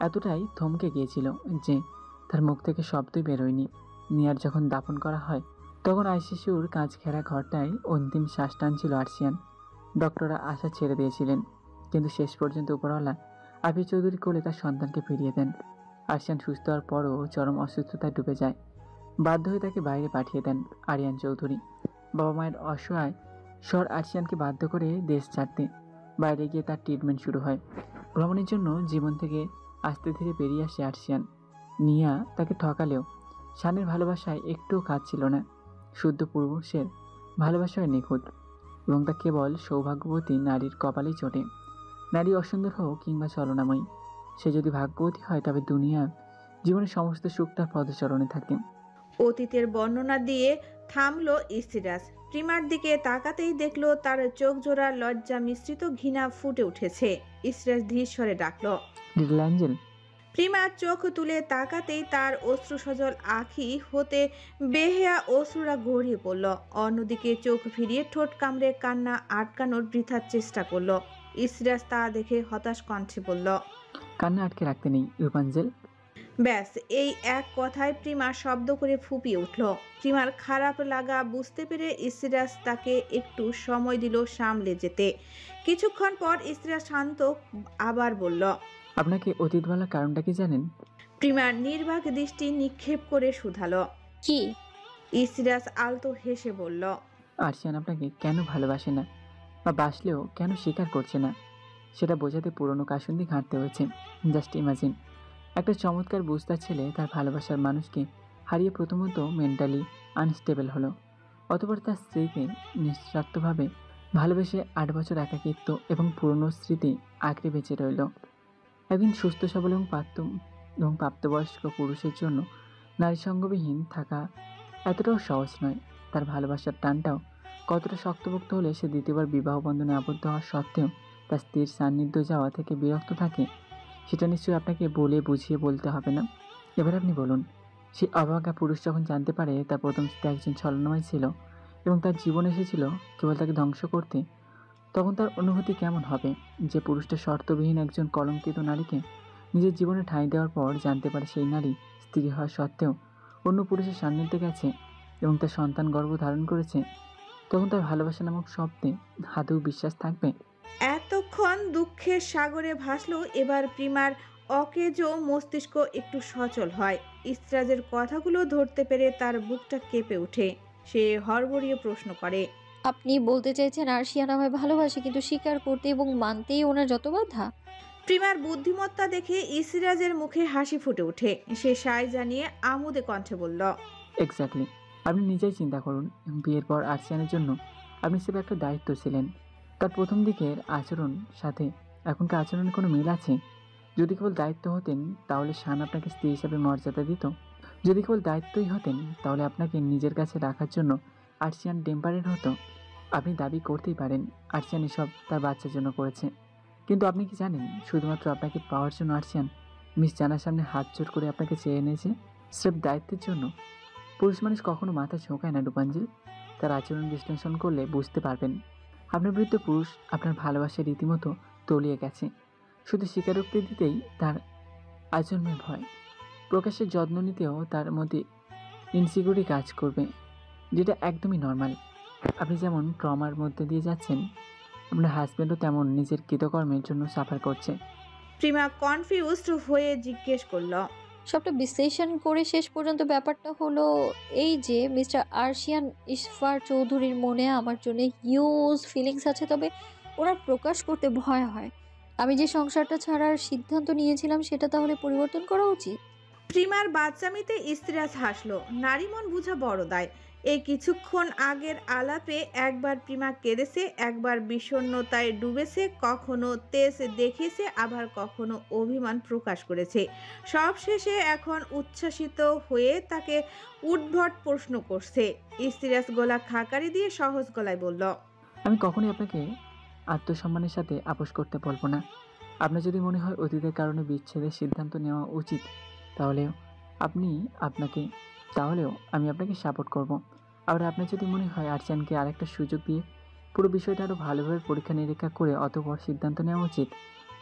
[SPEAKER 4] এতটাই থমকে গিয়েছিল যে তার মুখ থেকে শব্দই বেরোয়নি। নিয়ার যখন দাফন করা হয়, তখন আইসিসিউর কাঁচ ঘেরা ঘরটায় অন্তিম শ্বাস টানছিল আরশিয়ান। ডক্টররা আশা ছেড়ে দিয়েছিলেন, কিন্তু শেষ পর্যন্ত উপরওয়ালা আফি চৌধুরী কোলে তার সন্তানকে ফিরিয়ে দেন। আরশিয়ান সুস্থ হওয়ার পরও চরম অসুস্থতায় ডুবে যায়। বাধ্য হয়ে তাকে বাইরে পাঠিয়ে দেন আরিয়ান চৌধুরী। বাবা মায়ের অসহায় স্বর আরশিয়ানকে বাধ্য করে দেশ ছাড়তে। বাইরে গিয়ে তার ট্রিটমেন্ট শুরু হয়। ভ্রমণের জন্য জীবন থেকে আস্তে ধীরে বেরিয়ে আসে আরশিয়ান। নিয়া তাকে ঠকালেও শানের ভালোবাসায় একটুও কাজ ছিল না। শুদ্ধ পুরুষের ভালোবাসায় নিখুঁত, এবং তা কেবল সৌভাগ্যবতী নারীর কপালেই চটে। নারী অসুন্দর হোক কিংবা ছলনাময়ী, সে যদি ভাগ্যবতী হয় তবে দুনিয়া জীবনের সমস্ত সুখ তার পদচরণে থাকে।
[SPEAKER 2] অতীতের বর্ণনা দিয়ে থামলো ইসিরাজ। প্রিমার দিকে তাকাতেই দেখলো তার চোখ জোড়া লজ্জা মিশ্রিত ঘৃণা ফুটে উঠেছে। ইসিরাজ ধীর স্বরে ডাকলো,
[SPEAKER 4] লিটল অ্যাঞ্জেল।
[SPEAKER 2] প্রিমা চোখ তুলে তাকাতেই তার অশ্রু সজল আঁখি হতে বেহেয়া অশ্রুরা গড়িয়ে পড়ল। অন্যদিকে চোখ ফিরিয়ে ঠোঁট কামড়ে কান্না আটকানোর বৃথার চেষ্টা করলো। ইসরাজ তা দেখে হতাশ কণ্ঠে বলল,
[SPEAKER 4] কান্না আটকে রাখতে নেই রূপাঞ্জেল।
[SPEAKER 2] ব্যাস এই এক কথায় প্রিমা শব্দ করে ফুপিয়ে উঠল। প্রিমার খারাপ লাগা বুঝতে পেরে ইসরাজ তাকে একটু সময় দিল সামলে যেতে। কিছুক্ষণ পর ইসরাজ শান্ত আবার বলল,
[SPEAKER 4] আপনাকে অতীত বলার কারণটা কি জানেন?
[SPEAKER 2] প্রিমা নির্বাক দৃষ্টি নিক্ষেপ করে শুধালো।
[SPEAKER 3] কি?
[SPEAKER 2] ইসরাজ আলতো হেসে বলল,
[SPEAKER 4] আরশিয়ান আপনাকে কেন ভালোবাসে না, বা বাসলেও কেন স্বীকার করছে না, সেটা বোঝাতে পুরনো কাসুন্দি ঘাঁটতে হয়েছে। জাস্ট ইমাজিন, একটা চমৎকার বুঝতার ছেলে তার ভালোবাসার মানুষকে হারিয়ে প্রথমত মেন্টালি আনস্টেবল হলো, অতঃপর তার স্ত্রীকে নিঃস্বার্থভাবে ভালোবেসে 8 বছর একাকিত্ব এবং পুরনো স্মৃতি আঁকড়ে বেঁচে রইল। একদিন সুস্থ সবল এবং প্রাপ্তবয়স্ক পুরুষের জন্য নারী সঙ্গবিহীন থাকা এতটাও সহজ নয়। তার ভালোবাসার টানটাও কতটা শক্তপোক্ত হলে সে দ্বিতীয়বার বিবাহ বন্ধনে আবদ্ধ হওয়া সত্ত্বেও তার স্ত্রীর সান্নিধ্য যাওয়া থেকে বিরক্ত থাকে, সেটা নিশ্চয়ই আপনাকে বলে বুঝিয়ে বলতে হবে না। এবার আপনি বলুন, সেই অভাগা পুরুষ যখন জানতে পারে তার প্রথম স্ত্রী একজন ছলনাময় ছিল এবং তার জীবন এসেছিল কেবল তাকে ধ্বংস করতে, তখন তার অনুভূতি কেমন হবে? যে পুরুষটা শর্তবিহীন একজন কলঙ্কিত নারীকে নিজের জীবনে ঠাঁই দেওয়ার পর জানতে পারে সেই নারী স্ত্রী হওয়া সত্ত্বেও অন্য পুরুষের সান্নিধ্যে গেছে এবং তার সন্তান গর্ভ ধারণ করেছে, তখন তার ভালোবাসা নামক শব্দে আদৌ বিশ্বাস থাকবে?
[SPEAKER 2] এতক্ষণ দুঃখের সাগরে ভাসলো, এবার প্রিমার অকেজো মস্তিষ্ক একটু সচল হয়। ইসরাজের কথাগুলো ধরতে পেরে তার বুকটা কেঁপে ওঠে। সে হড়বড়িয়ে প্রশ্ন করে,
[SPEAKER 3] আপনি বলতে চাইছেন আরশিয়ান আমায় ভালোবাসে, কিন্তু স্বীকার করতে এবং মানতেই ওনার যত বাধা?
[SPEAKER 2] প্রিমার বুদ্ধিমত্তা দেখে ইসরাজের মুখে হাসি ফুটে ওঠে। সে সায় জানিয়ে আমোদে কণ্ঠে বলল,
[SPEAKER 4] এক্স্যাক্টলি। আপনি নিজেই চিন্তা করুন, বিয়ের পর আরশিয়ানের জন্য আপনি সেটা একটা দায়িত্ব ছিলেন। তার প্রথম দিকের আচরণ সাথে এখনকার আচরণের কোনো মিল আছে? যদি কেবল দায়িত্ব হতেন তাহলে শান আপনাকে স্ত্রী হিসাবে মর্যাদা দিত। যদি কেবল দায়িত্বই হতেন তাহলে আপনাকে নিজের কাছে রাখার জন্য আরশিয়ান টেম্পারেট হতো। আপনি দাবি করতেই পারেন আরশিয়ান এসব তার বাচ্চার জন্য করেছে, কিন্তু আপনি কি জানেন শুধুমাত্র আপনাকে পাওয়ার জন্য আরশিয়ান মিস জানার সামনে হাত জোর করে আপনাকে চেয়ে এনেছে স্রেফ দায়িত্বের জন্য? পুরুষ মানুষ কখনো মাথা ঝোঁকায় না রূপাঞ্জল। তার আচরণ বিশ্লেষণ করলে বুঝতে পারবেন আপনার বিরুদ্ধে পুরুষ আপনার ভালোবাসায় রীতিমতো তলিয়ে গেছে। শুধু স্বীকারোক্তি দিতেই তার আচরণের ভয়, প্রকাশের যত্ন নিতেও তার মধ্যে ইনসিকিউরিটি কাজ করবে, যেটা একদমই নর্মাল। আপনি যেমন ট্রমার মধ্যে দিয়ে যাচ্ছেন, আপনার হাজব্যান্ডও তেমন নিজের কৃতকর্মের জন্য সাফার করছে।
[SPEAKER 2] প্রিমা কনফিউজড হয়ে জিজ্ঞেস করল,
[SPEAKER 3] সবটা বিশ্লেষণ করে শেষ পর্যন্ত ব্যাপারটা হলো এই যে মিস্টার আরশিয়ান ইশফার চৌধুরীর মনে আমার জন্য হিউজ ফিলিংস আছে, তবে ওনার প্রকাশ করতে ভয় হয়। আমি যে সংসারটা ছাড়ার সিদ্ধান্ত নিয়েছিলাম সেটা তাহলে পরিবর্তন করা উচিত?
[SPEAKER 2] প্রিমার বাচ্চামিতে ইস্তিরাজ হাসলো। নারী মন বুঝা বড় দায়। এই কিছুক্ষণ আগের আলাপে একবার প্রিমা কেঁদেছে, একবার বিষণ্ণতায় ডুবেছে, কখনো তেজ দেখিয়েছে, আবার কখনো অভিমান প্রকাশ করেছে। সবশেষে এখন উচ্ছ্বাসিত হয়ে তাকে উদ্ভট প্রশ্ন করছে। ইস্তিরাজ গলা খাকারি দিয়ে সহজ গলায় বলল,
[SPEAKER 4] আমি কখনোই আপনাকে আত্মসম্মানের সাথে আপোষ করতে বলবো না। আপনার যদি মনে হয় অতীতের কারণে বিচ্ছেদের সিদ্ধান্ত নেওয়া উচিত, তাহলেও আমি আপনাকে সাপোর্ট করব। আবার আপনার যদি মনে হয় আরশিয়ানকে আরেকটা সুযোগ দিয়ে পুরো বিষয়টা আরও ভালোভাবে পরীক্ষা নিরীক্ষা করে অতঃপর সিদ্ধান্ত নেওয়া উচিত,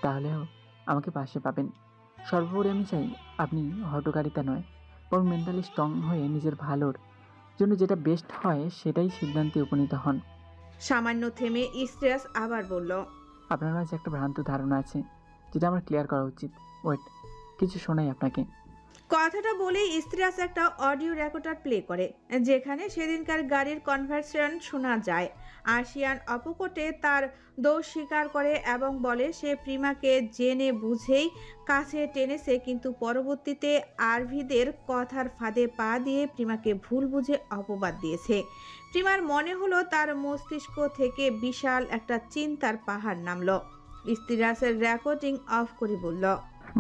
[SPEAKER 4] তাহলেও আমাকে পাশে পাবেন। সর্বোপরি আমি চাই আপনি হঠকারিতা নয়, বরং মেন্টালি স্ট্রং হয়ে নিজের ভালোর জন্য যেটা বেস্ট হয় সেটাই সিদ্ধান্তে উপনীত হন।
[SPEAKER 2] সামান্য থেমে ইস্তিরাজ আবার বলল,
[SPEAKER 4] আপনার মাঝে একটা ভ্রান্ত ধারণা আছে যেটা আমার ক্লিয়ার করা উচিত। ওয়েট, কিছু শোনাই আপনাকে।
[SPEAKER 2] কথাটা বলেই ইস্তিরাজ একটা অডিও রেকর্ডার প্লে করে, যেখানে সেদিনকার গাড়ির কনভারসেশন শোনা যায়। আরশিয়ান অপকটে তার দোষ স্বীকার করে এবং বলে সে প্রিমাকে জেনে বুঝেই কাছে টেনেছে, কিন্তু পরবর্তীতে আরভিদের কথার ফাঁদে পা দিয়ে প্রিমাকে ভুল বুঝে অপবাদ দিয়েছে। প্রিমার মনে হলো তার মস্তিষ্ক থেকে বিশাল একটা চিন্তার পাহাড় নামলো। ইস্তিরাজের রেকর্ডিং অফ করে বলল,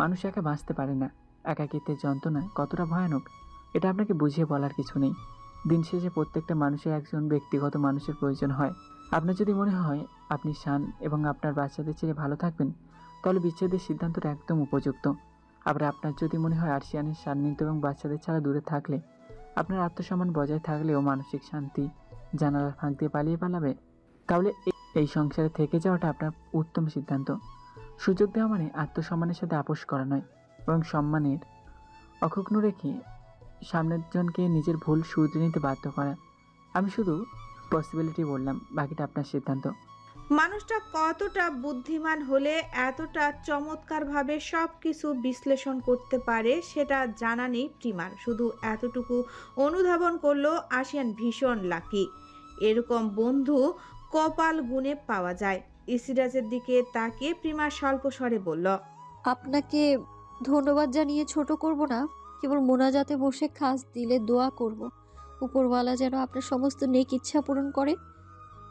[SPEAKER 4] মানুষ একা বাঁচতে পারে না। একাকিত্বের যন্ত্রণা কতটা ভয়ানক এটা আপনাকে বুঝিয়ে বলার কিছু নেই। দিন শেষে প্রত্যেকটা মানুষের একজন ব্যক্তিগত মানুষের প্রয়োজন হয়। আপনার যদি মনে হয় আপনি শান এবং আপনার বাচ্চাদের ছেড়ে ভালো থাকবেন, তাহলে বিচ্ছেদের সিদ্ধান্তটা একদম উপযুক্ত। আবার আপনার যদি মনে হয় আরশিয়ানের সান্নিধ্য এবং বাচ্চাদের ছাড়া দূরে থাকলে আপনার আত্মসম্মান বজায় থাকলেও মানসিক শান্তি জানালার ফাঁক দিয়ে পালাবে, তাহলে এই সংসারে থেকে যাওয়াটা আপনার উত্তম সিদ্ধান্ত। সুযোগ দেওয়া মানে আত্মসম্মানের সাথে আপোষ করা নয়, এবং সম্মানের অক্ষুণ্ণ রেখে সামনের জনকে নিজের ভুল শুধরে নিতে বাধ্য করা। আমি শুধু পসিবিলিটি বললাম, বাকিটা আপনার সিদ্ধান্ত।
[SPEAKER 2] মানুষটা কতটা বুদ্ধিমান হলে এতটা চমৎকারভাবে সব কিছু বিশ্লেষণ করতে পারে সেটা জানা নেই প্রিমার। শুধু এতটুকু অনুধাবন করলো আশিয়ান ভীষণ লাকি। এরকম বন্ধু কপাল গুণে পাওয়া যায়। ইসিরাজের দিকে তাকিয়ে প্রিমা স্বল্প স্বরে বলল,
[SPEAKER 3] আপনাকে ধন্যবাদ জানিয়ে ছোট করব না, কেবল মোনাজাতে বসে খাস দিলে দোয়া করব উপরওয়ালা যেন আপনার সমস্ত নেক ইচ্ছা পূরণ করে।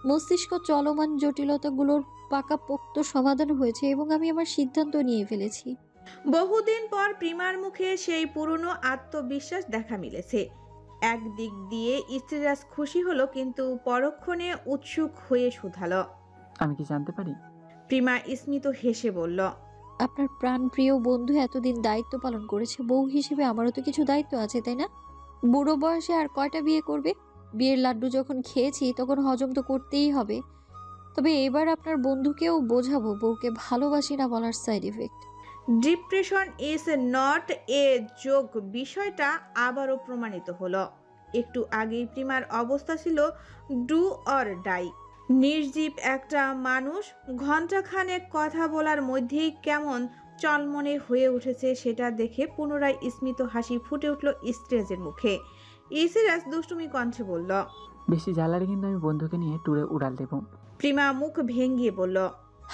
[SPEAKER 3] মস্তিষ্ক চলমান জটিলতাগুলোর পাকাপোক্ত সমাধান হয়েছে এবং আমি আমার সিদ্ধান্ত নিয়ে ফেলেছি।
[SPEAKER 2] বহুদিন পর প্রিমার মুখে সেই পুরনো আত্মবিশ্বাস দেখা মিলেছে। একদিক দিয়ে ইসিরাজ খুশি হলো, কিন্তু পরক্ষণে উৎসুক হয়ে শুধালো।
[SPEAKER 4] আমি কি জানতে পারি?
[SPEAKER 2] প্রিমা স্মিত হেসে বলল,
[SPEAKER 3] আপনার প্রাণপ্রিয় বন্ধু এতদিন দায়িত্ব পালন করেছে, বউ হিসেবে আমারও তো কিছু দায়িত্ব আছে, তাই না? বুড়ো বয়সে আর কয়টা বিয়ে করবে? বিয়ের লাড্ডু যখন খেয়েছি তখন হজম তো করতেই হবে। তবে এবার আপনার বন্ধুকেও বোঝাবো বউকে ভালোবাসি না বলার side effect.
[SPEAKER 2] Depression is not a যোগ বিষয়টা আবারও প্রমাণিত হলো। একটু আগেই প্রিমার অবস্থা ছিল ডু অর ডাই। নির্জীব একটা মানুষ ঘণ্টাখানেক কথা বলার মধ্যেই কেমন চলমনে হয়ে উঠেছে সেটা দেখে পুনরায় স্মিত হাসি ফুটে উঠল ইসরাজের মুখে। ইসরাজ দুষ্টুমি কণ্ঠে বলল,
[SPEAKER 4] বেশি জ্বালারে কিন্তু আমি বন্ধুকে নিয়ে ট্যুরে উড়াল দেব।
[SPEAKER 2] প্রিমা মুখ ভেঙিয়ে বলল,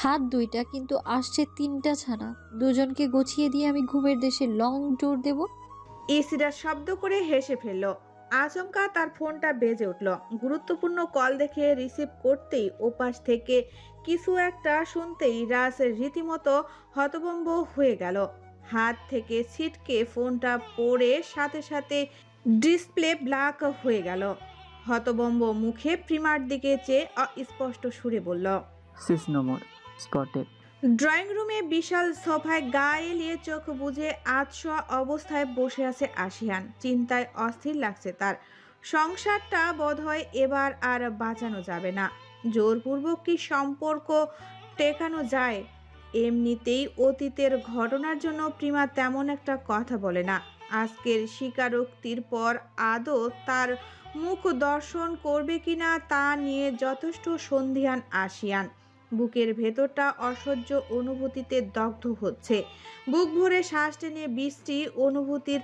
[SPEAKER 3] হাত দুইটা, কিন্তু আসছে 3টা ছানা। দুজনকে গছিয়ে দিয়ে আমি ঘুমের দেশে লং ট্যুর দেব।
[SPEAKER 2] ইসিরাজ শব্দ করে হেসে ফেলল। আচমকা তার ফোনটা বেজে উঠল। গুরুত্বপূর্ণ কল দেখে রিসিভ করতেই ওপাশ থেকে কিছু একটা শুনতেই রাজ রীতিমতো হতভম্ব হয়ে গেল। হাত থেকে ছিটকে ফোনটা পড়ে সাথে সাথে ডিসপ্লে ব্ল্যাক হয়ে গেল। হতভম্ব মুখে প্রিমার দিকে চেয়ে অস্পষ্ট সুরে বলল,
[SPEAKER 4] sis no more spotted.
[SPEAKER 2] Drawing রুমে বিশাল সোফায় গা এলিয়ে চোখ বুজে আধশোয়া অবস্থায় বসে আছে আশিয়ান। চিন্তায় অস্থির লাগছে তার। সংসারটা বোধহয় এবার আর বাঁচানো যাবে না। জোরপূর্বক কি সম্পর্ক টেকানো যায়? এমনিতেই অতীতের ঘটনার জন্য প্রিমা তেমন একটা কথা বলে না। আজকের স্বীকারোক্তির পর আদৌ তার মুখ দর্শন করবে কিনা তা নিয়ে যথেষ্ট সন্দিহান আশিয়ান। বুকের ভেতরটা অসহ্য অনুভূতিতে দগ্ধ হচ্ছে। বুক ভরে শ্বাস টেনে বৃষ্টি অনুভূতির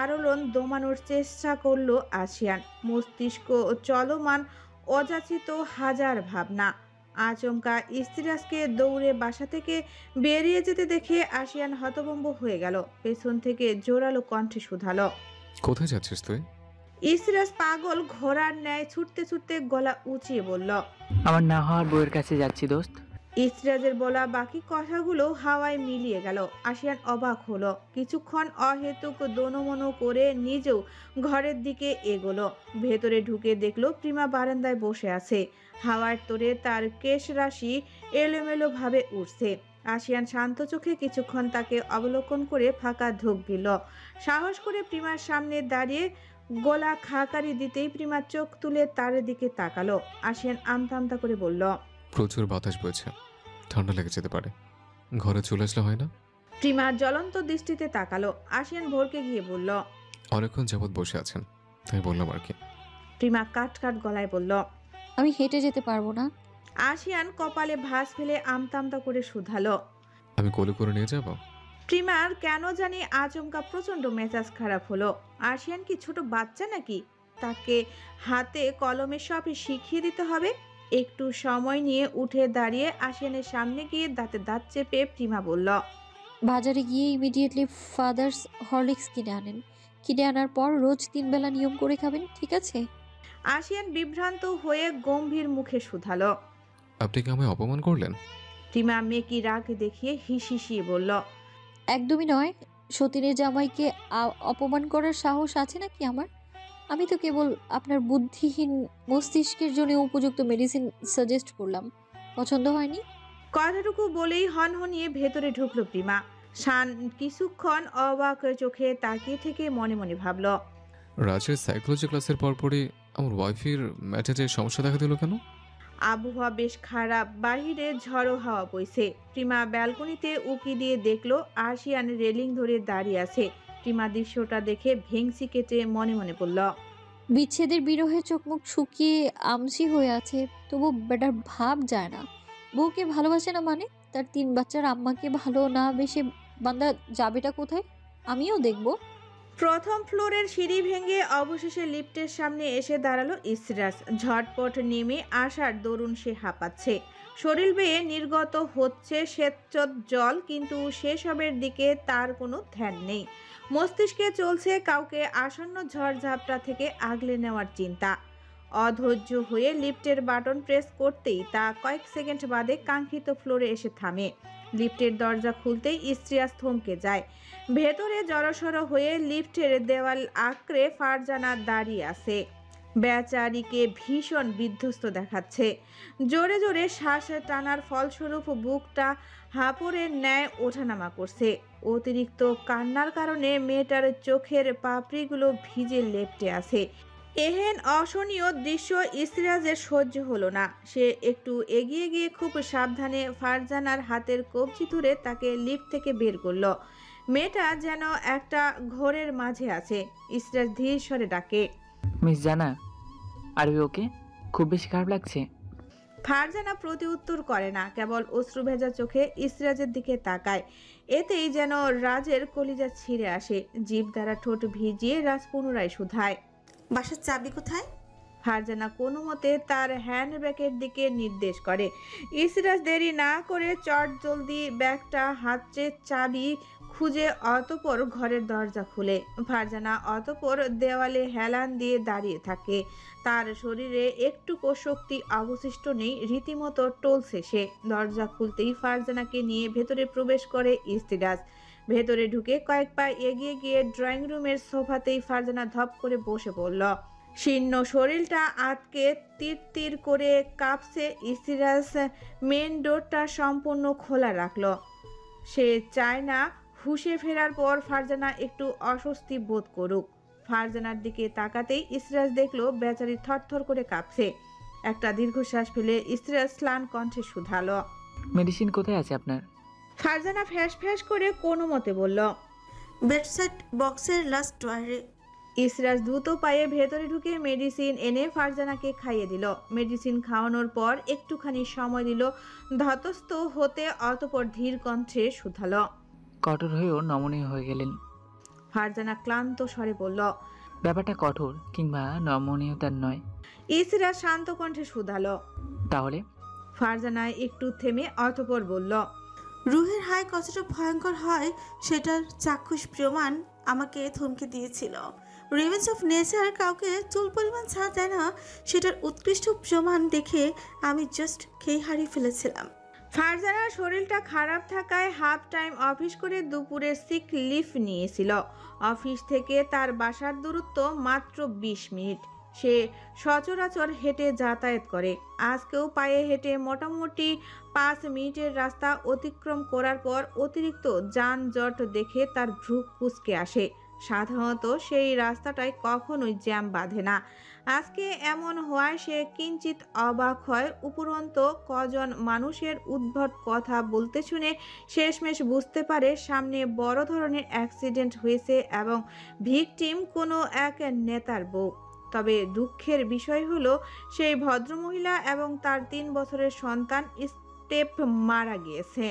[SPEAKER 2] আলোড়ন দমানোর চেষ্টা করলো আশিয়ান। মস্তিষ্ক চলমান অযাচিত হাজার ভাবনা। আচমকা ইস্তিরাজকে দৌড়ে বাসা থেকে বেরিয়ে যেতে দেখে আশিয়ান হতভম্ব হয়ে গেল। পেছন থেকে জোরালো কণ্ঠে শুধালো,
[SPEAKER 1] কোথায় যাচ্ছিস তুই?
[SPEAKER 2] ইস্তিরাজ পাগল ঘোড়ার ন্যায় ছুটতে ছুটতে গলা উঁচিয়ে বলল,
[SPEAKER 4] আমার না হওয়ার বউয়ের কাছে যাচ্ছি দোস্ত।
[SPEAKER 2] ইসরাজের বলা বাকি কথাগুলো হাওয়ায় মিলিয়ে গেল। আশিয়ান অবাক হলো। কিছুক্ষণ অহেতুক দোনমনো করে নিজেও ঘরের দিকে এগোলো। ভেতরে ঢুকে দেখলো প্রিমা বারান্দায় বসে আছে। হাওয়ার তোড়ে তার কেশ রাশি এলোমেলো ভাবে উঠছে। আশিয়ান শান্ত চোখে কিছুক্ষণ তাকে অবলোকন করে ফাঁকা ঢোক দিল। সাহস করে প্রিমার সামনে দাঁড়িয়ে গলা খাকারি দিতেই প্রিমা চোখ তুলে তার দিকে তাকালো। আশিয়ান আমতা আমতা করে বলল,
[SPEAKER 1] প্রচুর বাতাস বইছে, ঠান্ডা লেগে যেতে পারে। ঘরে চলে আসলে হয় না?
[SPEAKER 2] প্রিমা জ্বলন্ত দৃষ্টিতে তাকালো। আশিয়ান ভরকে গিয়ে বলল,
[SPEAKER 1] অনেকক্ষণ যাবৎ বসে আছেন, তাই বললাম আর কি।
[SPEAKER 2] প্রিমা কাট কাট গলায় বলল,
[SPEAKER 3] আমি হেঁটে যেতে পারবো না।
[SPEAKER 2] আশিয়ান কপালে ভাঁজ ফেলে আমতা আমতা করে শুধালো।
[SPEAKER 1] আমি কোলে করে নিয়ে যাব?
[SPEAKER 2] প্রিমার কেন জানি আচমকা প্রচন্ড মেজাজ খারাপ হলো। আশিয়ান কি ছোট বাচ্চা নাকি? তাকে হাতে কলমে সব শিখিয়ে দিতে হবে? একটু সময় নিয়ে উঠে দাঁড়িয়ে আশিয়ানের সামনে গিয়ে দাঁতে দাঁত চেপে প্রিমা বলল,
[SPEAKER 3] বাজারে গিয়ে ইমিডিয়েটলি ফাদার্স হরলিক্স কিনে আনেন। কিনে আনার পর রোজ 3 বেলা নিয়ম করে খাবেন, ঠিক আছে?
[SPEAKER 2] আশিয়ান বিভ্রান্ত হয়ে গম্ভীর মুখে শুধালো।
[SPEAKER 1] আপনি কি আমায় অপমান করলেন?
[SPEAKER 2] প্রিমা মেকি রাগ দেখিয়ে হিসিয়ে বলল,
[SPEAKER 3] একদমই নয়। সতীনের জামাইকে অপমান করার সাহস আছে নাকি আমার? আমি তো কেবল আপনার বুদ্ধিহীন মস্তিষ্কের জন্য উপযুক্ত মেডিসিন সাজেস্ট করলাম। পছন্দ হয়নি?
[SPEAKER 2] কথাটুকু বলেই হনহনিয়ে ভেতরে ঢুকলো প্রিমা। শান কিছুক্ষণ অবাক চোখে তাকিয়ে থেকে মনে মনে ভাবল,
[SPEAKER 1] রাজের সাইকোলজি ক্লাসের পরপরই আমার ওয়াইফের ম্যাটারে সমস্যা দেখা দিল কেন?
[SPEAKER 2] আবহাওয়া বেশ খারাপ, বাহিরে ঝড়ো হাওয়া বইছে। প্রিমা ব্যালকনিতে উকি দিয়ে দেখলো আশিয়ান রেলিং ধরে দাঁড়িয়ে আছে। প্রিমা দৃশ্যটা দেখে ভেংসি কেটে মনে মনে বলল,
[SPEAKER 3] বিচ্ছেদের বিরহে চোখ মুখ শুকিয়ে আমসি হয়ে আছে, তবু বেটার ভাব যায় না। বউকে ভালোবাসে না মানে? তার 3 বাচ্চার আম্মাকে ভালো না বেশে বান্দা যাবেটা কোথায়? আমিও দেখব।
[SPEAKER 2] প্রথম ফ্লোরের সিঁড়ি ভেঙে অবশেষে লিফটের সামনে এসে দাঁড়ালো ইসরাজ। ঝটপট নেমে আসার দরুন সে হাঁপাচ্ছে। শরীর বেয়ে নির্গত হচ্ছে স্বেচ্ছদ জল, কিন্তু সেসবের দিকে তার কোনো ধ্যান নেই। মস্তিষ্কে চলছে কাউকে আসন্ন ঝড়ঝাপটা থেকে আগলে নেওয়ার চিন্তা। অধৈর্য হয়ে লিফটের বাটন প্রেস করতেই তা কয়েক সেকেন্ড বাদে কাঙ্ক্ষিত ফ্লোরে এসে থামে। লিফটের দরজা খুলতেই ইসরাজ থমকে যায়। ভেতরে জড়সড় হয়ে লিফটের দেওয়াল আঁকড়ে ফারজানা দাঁড়িয়ে আছে। বেচারিকে ভীষণ বিধ্বস্ত দেখাচ্ছে। জোরে জোরে শ্বাস টানার ফলস্বরূপ বুকটা হাঁপড়ের ন্যায় ওঠানামা করছে। অতিরিক্ত কান্নার কারণে মেয়েটার চোখের পাপড়িগুলো ভিজে লেপ্টে আছে। এহেন অসহনীয় দৃশ্য ইসরাজের সহ্য হলো না। সে একটু এগিয়ে গিয়ে খুব সাবধানে ফারজানার হাতের কবজি ধরে তাকে লিফট থেকে বের করলো। মেয়েটা যেন একটা ঘোরের মাঝে আছে। ইসরাজ ধীর স্বরে ডাকে,
[SPEAKER 4] মিস জানা, আর ওকে? খুব বেশি খারাপ লাগছে?
[SPEAKER 2] ফারজানা প্রতি উত্তর করে না, কেবল অশ্রু ভেজা চোখে ইসরাজের দিকে তাকায়। এতেই যেন রাজের কলিজা ছিঁড়ে আসে। জিভ দ্বারা ঠোঁট ভিজিয়ে রাজ পুনরায় শুধায়,
[SPEAKER 5] বাসার চাবি কোথায়?
[SPEAKER 2] ফারজানা কোনো মতে তার হ্যান্ডব্যাগের দিকে নির্দেশ করে। ইসরাজ দেরি না করে চট জলদি ব্যাগটা হাতে চাবি খুঁজে অতপর ঘরের দরজা খুলে। ফারজানা অতপর দেওয়ালে হেলান দিয়ে দাঁড়িয়ে থাকে। তার শরীরে একটুকু শক্তি অবশিষ্ট নেই, রীতিমতো টলছে সে। দরজা খুলতেই ফারজানাকে নিয়ে ভেতরে প্রবেশ করে ইসরাজ। ভেতরে ঢুকে কয়েক পা এগিয়ে গিয়ে ড্রয়িং রুমের সোফাতেই ফারজানা ধপ করে বসে পড়ল। শীর্ণ শরীরটা আটকে তীর তীর করে কাঁপছে। ইসরাজ মেন ডোরটা সম্পূর্ণ খোলা রাখলো। সে চায় না হুঁশে ফেরার পর ফারজানা একটু অস্বস্তি বোধ করুক। ফারজানার দিকে তাকাতেই ইসরাজ দেখলো বেচারি থরথর করে কাঁপছে। একটা দীর্ঘশ্বাস ফেলে ইসরাজ স্লান কণ্ঠে শুধালো,
[SPEAKER 4] মেডিসিন কোথায় আছে আপনার?
[SPEAKER 2] ফারজানা ফ্যাঁস ফ্যাঁস করে কোনো মতে বলল,
[SPEAKER 5] বেডসাইড বক্সের লাস্ট ড্রয়ারে।
[SPEAKER 2] ইসরাজ দ্রুত পায়ে ভেতরে ঢুকে মেডিসিন এনে ফারজানাকে খাইয়ে দিল। মেডিসিন খাওয়ানোর পর একটুখানি সময় দিল ধাতস্থ হতে, অতপর ধীর কণ্ঠে শুধালো,
[SPEAKER 4] কঠোর হয়েও নমনীয় হয়ে গেলেন।
[SPEAKER 2] ফারজানা ক্লান্ত স্বরে বলল,
[SPEAKER 4] ব্যাপারটা কঠোর কিংবা নমনীয়তার নয়।
[SPEAKER 2] ইসরাজ শান্ত কণ্ঠে শুধালো,
[SPEAKER 4] তাহলে?
[SPEAKER 2] ফারজানা একটু থেমে অতপর বলল,
[SPEAKER 5] রুহের হাই কতটা ভয়ঙ্কর হয় সেটার চাক্ষুষ প্রমাণ আমাকে থমকে দিয়েছিল। রিভেঞ্জ অফ নেচার কাউকে চুল পরিমাণ ছাড় দেয় না, সেটার উৎকৃষ্ট প্রমাণ দেখে আমি জাস্ট খেয়ে হারিয়ে ফেলেছিলাম।
[SPEAKER 2] ফারজানার শরীরটা খারাপ থাকায় হাফ টাইম অফিস করে দুপুরে সিক লিভ নিয়েছিল। অফিস থেকে তার বাসার দূরত্ব মাত্র 20 মিনিট। সে সচরাচর হেঁটে যাতায়াত করে। আজকেও পায়ে হেঁটে মোটামুটি 5 মিনিটের রাস্তা অতিক্রম করার পর অতিরিক্ত যানজট দেখে তার ভ্রু কুঁচকে আসে। সাধারণত সেই রাস্তাটায় কখনোই জ্যাম বাঁধে না। আজকে এমন হওয়ায় সে কিঞ্চিত অবাক হয়। উপরন্তু কজন মানুষের উদ্ভট কথা বলতে শুনে শেষমেশ বুঝতে পারে সামনে বড় ধরনের অ্যাক্সিডেন্ট হয়েছে এবং ভিকটিম কোনো এক নেতার বউ। তবে দুঃখের বিষয় হলো সেই ভদ্রমহিলা এবং তার 3 বছরের সন্তান স্টেপ মারা গিয়েছে।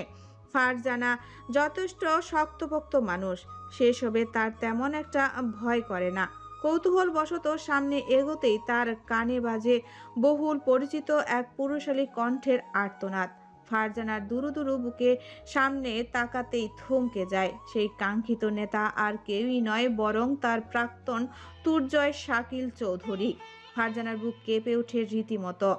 [SPEAKER 2] ফারজানা যথেষ্ট শক্তপোক্ত মানুষ, সেসবে তার তেমন একটা ভয় করে না। কৌতূহলবশত সামনে এগোতেই তার কানে বাজে বহুল পরিচিত এক পুরুষালী কণ্ঠের আর্তনাদ। ফারজানার দুরু দুরু বুকে সামনে তাকাতেই থমকে যায়। সেই কাঙ্ক্ষিত নেতা আর কেউই নয়, বরং তার প্রাক্তন তুর্জয় শাকিল চৌধুরী। ফারজানার বুক কেঁপে ওঠে রীতিমতো।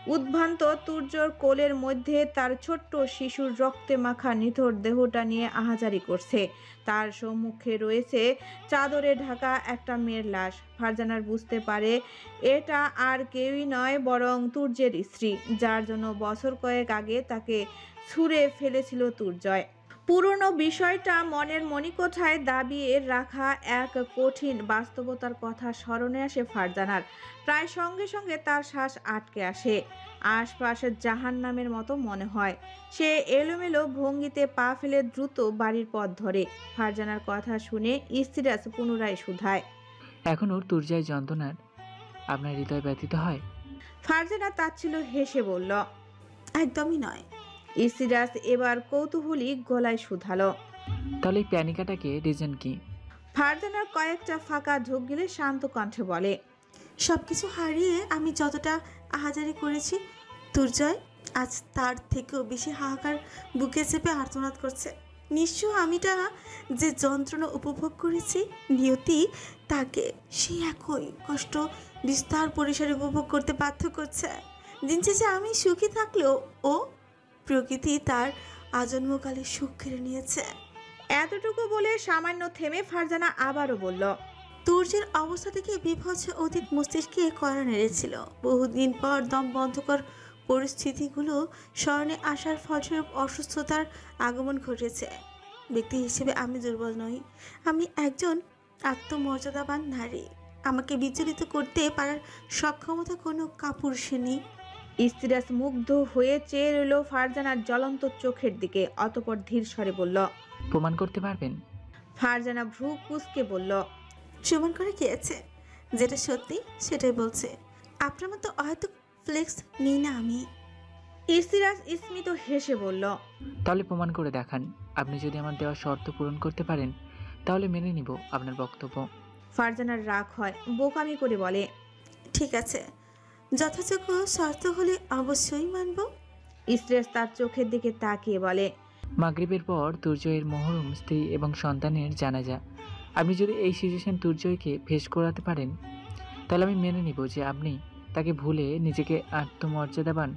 [SPEAKER 2] উদ্ভ্রান্ত তুর্যর কোলের মধ্যে তার ছোট্ট শিশুর রক্তে মাখা নিথর দেহটা নিয়ে আহাজারি করছে। তার সম্মুখে রয়েছে চাদরে ঢাকা একটা মেয়ের লাশ। ফারজানার বুঝতে পারে এটা আর কেউই নয় বরং তুর্যের স্ত্রী, যার জন্য বছর কয়েক আগে তাকে ছুঁড়ে ফেলেছিল তুর্জয়। পুরনো বিষয়টা মনের মণিকোঠায় দাবিয়ে রাখা এক কঠিন বাস্তবতার কথা স্মরণে আসে ফারজানার। প্রায় সঙ্গে সঙ্গে তার শ্বাস আটকে আসে। আশপাশের জাহান্নামের মতো মনে হয়। সে এলোমেলো ভঙ্গিতে পা ফেলে দ্রুত বাড়ির পথ ধরে। ফারজানার কথা শুনে ইস্তিরাজ পুনরায় শুধায়,
[SPEAKER 4] এখনও তুর্যায় যন্ত্রণার আপনার হৃদয় ব্যথিত হয়?
[SPEAKER 2] ফারজানা তাচ্ছিল্য হেসে বলল,
[SPEAKER 5] একদমই নয়।
[SPEAKER 2] ইস্তিরাজ এবার কৌতূহলী গলায় শুধালো।
[SPEAKER 4] তাহলে এই প্যানিকাটাকে রিজন কি?
[SPEAKER 2] ফারজানার কয়েকটা ফাঁকা ঢোক গিলে শান্ত কণ্ঠে বলে,
[SPEAKER 5] সবকিছু হারিয়ে আমি যতটা আহাজারি করেছি, দুর্জয় আজ তার থেকেও বেশি হাহাকার বুকে চেপে আর্তনাদ করছে। নিশ্চয় আমিটা যে যন্ত্রণা উপভোগ করেছি, নিয়তি তাকে সেই একই কষ্ট বিস্তার পরিসরে উপভোগ করতে বাধ্য করছে। দিন শেষে আমি সুখী থাকলেও ও প্রকৃতি তার আজন্মকালে সুখ কেড়ে নিয়েছে।
[SPEAKER 2] এতটুকু বলে সামান্য থেমে ফারজানা আবারও বলল,
[SPEAKER 5] তুর্যের অবস্থা থেকে বিভৎস অতীত মস্তিষ্কে কড়া নেড়েছিল। বহুদিন পর দম বন্ধকর পরিস্থিতিগুলো স্মরণে আসার ফলস্বরূপ অসুস্থতার আগমন ঘটেছে। ব্যক্তি হিসেবে আমি দুর্বল নই, আমি একজন আত্মমর্যাদাবান নারী। আমাকে বিচলিত করতে পারার সক্ষমতা কোনো কাপুরুষে নেই।
[SPEAKER 2] ইস্তিরাজ মুগ্ধ হয়ে চেয়ে রইল ফারজানার জ্বলন্ত চোখের দিকে। অতঃপর ধীর স্বরে বলল।
[SPEAKER 4] প্রমাণ করতে পারবেন?
[SPEAKER 2] ফারজানা ভ্রু কুঁচকে বলল,
[SPEAKER 5] প্রমাণ করে কি আছে? যেটা সত্যি সেটাই বলছে। আপনার মতো হয়তো ফ্লেক্স নিই না আমি।
[SPEAKER 2] ইস্তিরাজ স্মিত হেসে বলল,
[SPEAKER 4] তাহলে প্রমাণ করে দেখান। আপনি যদি আমার দেওয়া শর্ত পূরণ করতে পারেন তাহলে মেনে নিব আপনার বক্তব্য।
[SPEAKER 2] ফারজানার রাগ হয়, বোকামি করে বলে,
[SPEAKER 5] ঠিক আছে, যথাযোগ্য শর্ত হলে অবশ্যই মানব।
[SPEAKER 2] ইস্তিরাজ তার চোখের দিকে তাকিয়ে বলে,
[SPEAKER 4] মাগরিবের পর তুর্জয়ের মহরম, স্ত্রী এবং সন্তানের জানাজা। আপনি যদি এই সিচুয়েশন তুর্জয়কে ফেস করাতে পারেন তাহলে আমি মেনে নিব যে আপনি তাকে ভুলে নিজেকে আত্মমর্যাদাবান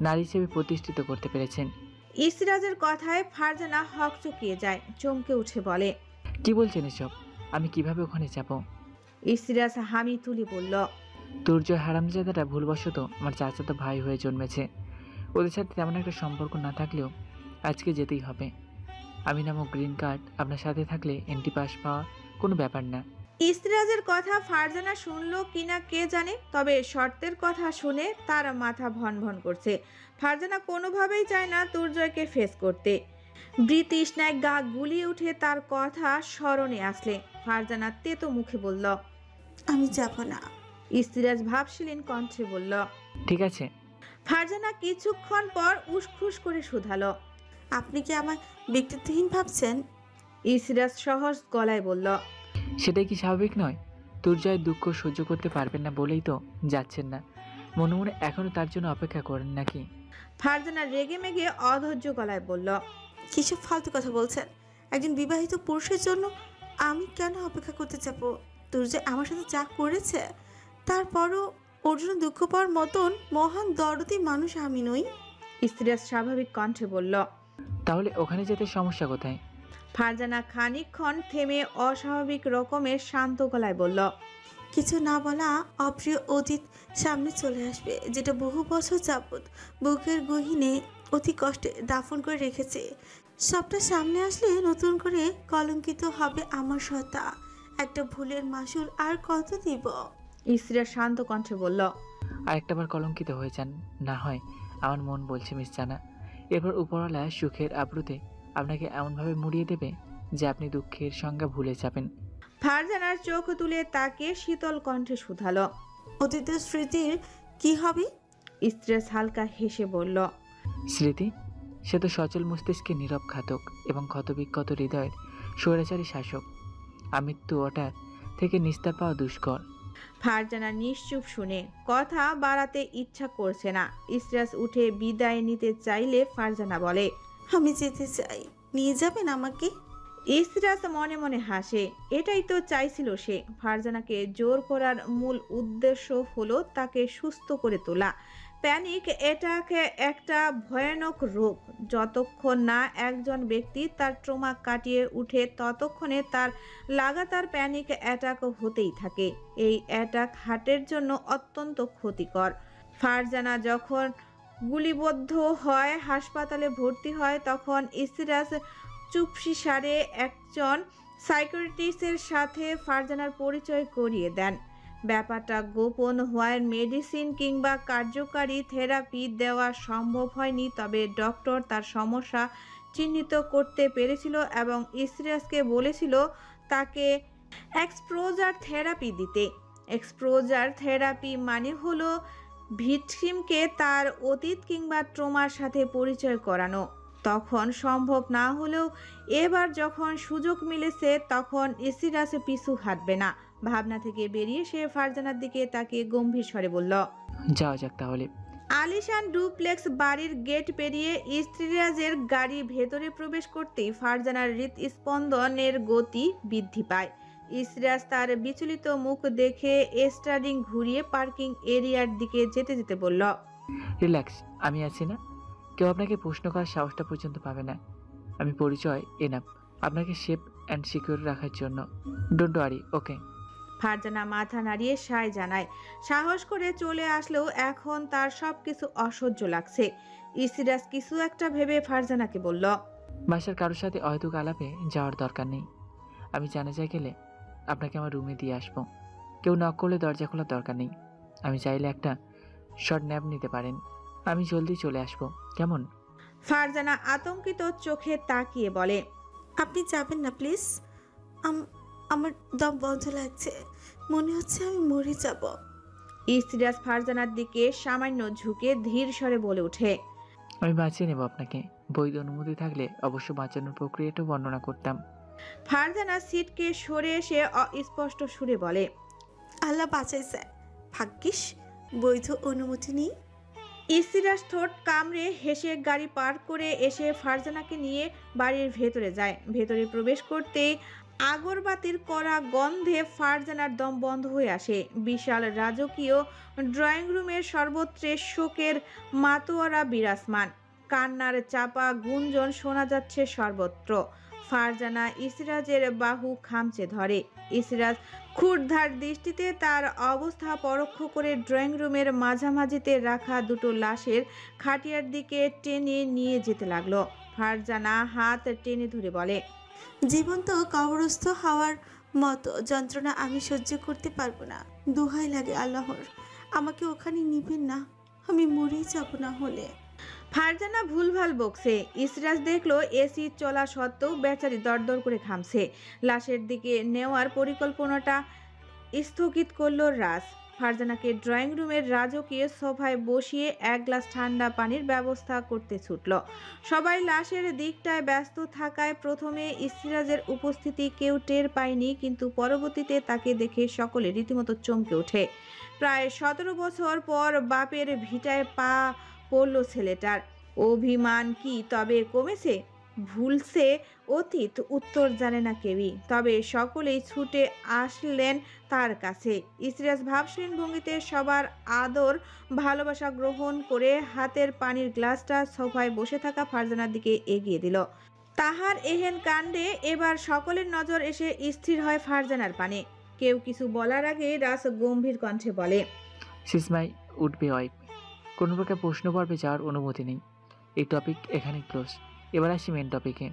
[SPEAKER 4] নারী হিসেবে প্রতিষ্ঠিত করতে পেরেছেন।
[SPEAKER 2] ইস্তিরাজের কথায় ফারজানা হকচকিয়ে যায়, চমকে উঠে বলে,
[SPEAKER 4] কি বলছেন এসব? আমি কিভাবে ওখানে যাব?
[SPEAKER 2] ইস্তিরাজ হামি তুলি বলল,
[SPEAKER 4] তুর্জয় হারামজাদাটা ভুলবশত আমার চাচাতো ভাই হয়ে জন্মেছে। ওদের সাথে তেমন একটা সম্পর্ক না থাকলেও আজকে যেতেই হবে। আমি নামক গ্রিন কার্ড আপনার সাথে থাকলে এন্ট্রি পাস পাওয়া কোনো ব্যাপার না।
[SPEAKER 2] ইস্তিরাজের কথা ফারজানা শুনলো কিনা কে জানে, তবে শর্তের কথা শুনে তার মাথা ভন ভন করছে। ফারজানা কোনোভাবেই চায় না তুর্জয়কে ফেস করতে। ব্রিটিশনায় গা গুলিয়ে উঠে তার কথা স্মরণে আসলে ফারজানা তেতো মুখে বলল,
[SPEAKER 5] আমি যাব না।
[SPEAKER 2] ইস্তিরাজ ভাবশীলীন কণ্ঠে বলল।
[SPEAKER 4] ঠিক আছে।
[SPEAKER 2] ফারজানা কিছুক্ষণ পর উসখুস করে শুধালো,
[SPEAKER 5] আপনি কি আমার ব্যক্তিত্বহীন ভাবছেন?
[SPEAKER 2] ইস্তিরাজ সহজ গলায় বলল,
[SPEAKER 4] সেটাই কি স্বাভাবিক নয়? তুর্জয় দুঃখ সহ্য করতে পারবেন না বলেই তো যাচ্ছেন না। মনে মনে এখনও তার জন্য অপেক্ষা করেন নাকি?
[SPEAKER 2] ফারজানা রেগে মেগে অধৈর্য গলায় বলল,
[SPEAKER 5] কিসব ফালতু কথা বলছেন? একজন বিবাহিত পুরুষের জন্য আমি কেন অপেক্ষা করতে যাব? দুর্জয় আমার সাথে যা করেছে তারপরও ওর জন্য দুঃখ পাওয়ার মতন মহান দরদি মানুষ আমি নই।
[SPEAKER 2] ইস্তিরাজ স্বাভাবিক কণ্ঠে বলল।
[SPEAKER 4] তাহলে ওখানে যেতে সমস্যা কোথায়?
[SPEAKER 2] ফারজানা খানিকক্ষণ থেমে অস্বাভাবিক রকমের শান্ত গলায় বলল,
[SPEAKER 5] কিছু না বলা অপ্রিয় অতীত সামনে চলে আসবে, যেটা বহু বছর যাবৎ বুকের গহীনে অতি কষ্টে দাফন করে রেখেছে। সবটা সামনে আসলে নতুন করে কলঙ্কিত হবে আমার সত্তা। একটা ভুলের মাসুল আর কত দিব?
[SPEAKER 2] ইস্তিরাজ শান্ত কণ্ঠে বলল,
[SPEAKER 4] আরেকটাবার কলঙ্কিত হয়ে যান না হয়। আমার মন বলছে মিস জানা, এরপর উপরওয়ালা সুখের আব্রুতে আপনাকে এমনভাবে মুড়িয়ে দেবে যে আপনি দুঃখের সংজ্ঞা ভুলে যাবেন।
[SPEAKER 2] ফারজানার চোখ তুলে তাকে শীতল কণ্ঠে শুধালো,
[SPEAKER 5] অতীতের স্মৃতির কি হবে?
[SPEAKER 2] ইস্তিরাজ হালকা হেসে বলল,
[SPEAKER 4] স্মৃতি? সে তো সচল মস্তিষ্কে নীরব ঘাতক এবং ক্ষতবিক্ষত হৃদয়ের স্বৈরাচারী শাসক। আমৃত্যু ওটার থেকে নিস্তার পাওয়া দুষ্কর।
[SPEAKER 2] ফারজানা নিশ্চুপ শুনে কথা বাড়াতে ইচ্ছা করছে না। ইস্তিরাজ উঠে বিদায় নিতে চাইলে ফারজানা বলে,
[SPEAKER 5] আমি যেতে চাই, নিয়ে যাবেন আমাকে?
[SPEAKER 2] ইস্তিরাজ মনে মনে হাসে। এটাই তো চাইছিল সে। ফারজানাকে জোর করার মূল উদ্দেশ্য হলো তাকে সুস্থ করে তোলা। প্যানিক অ্যাটাক একটা ভয়ানক রোগ। যতক্ষণ না একজন ব্যক্তি তার ট্রমা কাটিয়ে উঠে ততক্ষণে তার লাগাতার প্যানিক অ্যাটাক হতেই থাকে। এই অ্যাটাক হার্টের জন্য অত্যন্ত ক্ষতিকর। ফারজানা যখন গুলিবদ্ধ হয়, হাসপাতালে ভর্তি হয়, তখন ইসরাজ চুপসি সারে একজন সাইকিয়াট্রিস্টের সাথে ফারজানার পরিচয় করিয়ে দেন। ব্যাপারটা গোপন হওয়ায় মেডিসিন কিংবা কার্যকারী থেরাপি দেওয়া সম্ভব হয়নি, তবে ডক্টর তার সমস্যা চিহ্নিত করতে পেরেছিল এবং ইসরাজকে বলেছিল তাকে এক্সপোজার থেরাপি দিতে। এক্সপোজার থেরাপি মানে হলো ভিকটিমকে তার অতীত কিংবা ট্রমার সাথে পরিচয় করানো। তখন সম্ভব না হলেও এবার যখন সুযোগ মিলেছে তখন ইসরাজ পিছু হাঁটবে না। ভাবনা থেকে বেরিয়ে সে ফারজানার দিকে তাকিয়ে গম্ভীর স্বরে বলল,
[SPEAKER 4] যাওয়া যাক তাহলে।
[SPEAKER 2] আলিশান ডুপ্লেক্স বাড়ির গেট পেরিয়ে ইসরাজের গাড়ি ভেতরে প্রবেশ করতেই ফারজানার হৃদস্পন্দনের গতি বৃদ্ধি পায়। ইসরাজ তার বিচলিত মুখ দেখে স্টারিং ঘুরিয়ে পার্কিং এরিয়ার দিকে যেতে যেতে বলল,
[SPEAKER 4] রিল্যাক্স, আমি আছি না। কেউ আপনাকে প্রশ্ন করার সাহসটা পর্যন্ত পাবে না। আমি পরিচয় এনাফ আপনাকে সেফ অ্যান্ড সিকিউর রাখার জন্য। ডোন্ট ওয়ারি, ওকে।
[SPEAKER 2] ফারজানা মাথা নাড়িয়ে সায় জানায়। সাহস করে চলে আসলেও এখন তার সবকিছু অসহ্য লাগছে। ইসরাজ কিছু একটা ভেবে ফারজানাকে বলল,
[SPEAKER 4] বাসার কারোর সাথে অহেতুক আলাপে যাওয়ার দরকার নেই। আমি জানাজায় গেলে আপনাকে আমার রুমে দিয়ে আসবো। কেউ নক করলে দরজা খোলার দরকার নেই। আমি চাইলে একটা শর্ট ন্যাপ নিতে পারেন। আমি জলদি চলে আসবো, কেমন?
[SPEAKER 2] ফারজানা আতঙ্কিত চোখে তাকিয়ে বলে,
[SPEAKER 5] আপনি যাবেন না প্লিজ? আমার দম বন্ধ লাগছে, মনে হচ্ছে আমি মরে যাব।
[SPEAKER 2] ইসরাজ ফারজানার দিকে সামান্য ঝুঁকে ধীর স্বরে বলে ওঠে,
[SPEAKER 4] আমি বাঁচিয়ে নেব আপনাকে। বৈধ অনুমতি থাকলে অবশ্য বাঁচানোর প্রক্রিয়াটাও বর্ণনা করতাম।
[SPEAKER 2] ফারজানা সিটকে সরে এসে অস্পষ্ট সুরে বলে,
[SPEAKER 5] আল্লাহ বাঁচাইছে, ভাগ্যিস বৈধ অনুমতি নেই।
[SPEAKER 2] ইসরাজ ঠোঁট কামড়ে হেসে গাড়ি পার্ক করে এসে ফারজানাকে নিয়ে বাড়ির ভেতরে যায়। ভেতরে প্রবেশ করতেই আগরবাতির কড়া গন্ধে ফারজানার দম বন্ধ হয়ে আসে। বিশাল রাজকীয় ড্রয়িং রুমের সর্বত্রে শোকের মাতোয়ারা বিরাজমান। কান্নার চাপা গুঞ্জন শোনা যাচ্ছে সর্বত্র। ফারজানা ইসরাজের বাহু খামচে ধরে। ইসরাজ ক্ষুরধার দৃষ্টিতে তার অবস্থা পরোক্ষ করে ড্রয়িং রুমের মাঝামাঝিতে রাখা দুটো লাশের খাটিয়ার দিকে টেনে নিয়ে যেতে লাগলো। ফারজানা হাত টেনে ধরে বলে,
[SPEAKER 5] জীবন্ত কবরস্থ হওয়ার মতো যন্ত্রণা আমি সহ্য করতে পারবো না। দোহাই লাগে আল্লাহর, আমাকে ওখানে নিবেন না, আমি মরেই যাব না হলে।
[SPEAKER 2] ফারজানা ভুলভাল বকছে। ইসরাজ দেখলো এসি চলা সত্ত্বেও বেচারি দরদর করে ঘামছে। লাশের দিকে নেওয়ার পরিকল্পনাটা স্থগিত করলো রাজ। ফারজানাকে ড্রয়িং রুমের রাজকীয় সোফায় বসিয়ে এক গ্লাস ঠান্ডা পানির ব্যবস্থা করতে ছুটল। সবাই লাশের দিকটায় ব্যস্ত থাকায় প্রথমে ইসরাজের উপস্থিতি কেউ টের পায়নি, কিন্তু পরবর্তীতে তাকে দেখে সকলে রীতিমতো চমকে ওঠে। প্রায় 17 বছর পর বাপের ভিটায় পা পড়ল ছেলেটার। অভিমান কি তবে কমেছে? ভুলছে অতীত? উত্তর জানে না কেউই, তবে সকলেই ছুটে আসলেন তার কাছে। ইসরাজ ভাবশীল ভঙ্গিতে সবার আদর ভালোবাসা গ্রহণ করে হাতের পানির গ্লাসটা সোফায় বসে থাকা ফারজানার দিকে এগিয়ে দিল। তাহার এহেন কাণ্ডে এবার সকলের নজর এসে স্থির হয় ফারজানার পানে। কেউ কিছু বলার আগে রাজ গম্ভীর কণ্ঠে বলে,
[SPEAKER 4] সিসমাই উঠবে ওয়াইফ, কোনো প্রকার প্রশ্ন পর্বে যাওয়ার অনুমতি নেই। এই টপিক এখানে ক্লোজ। এবার আসি মেন টপিকে।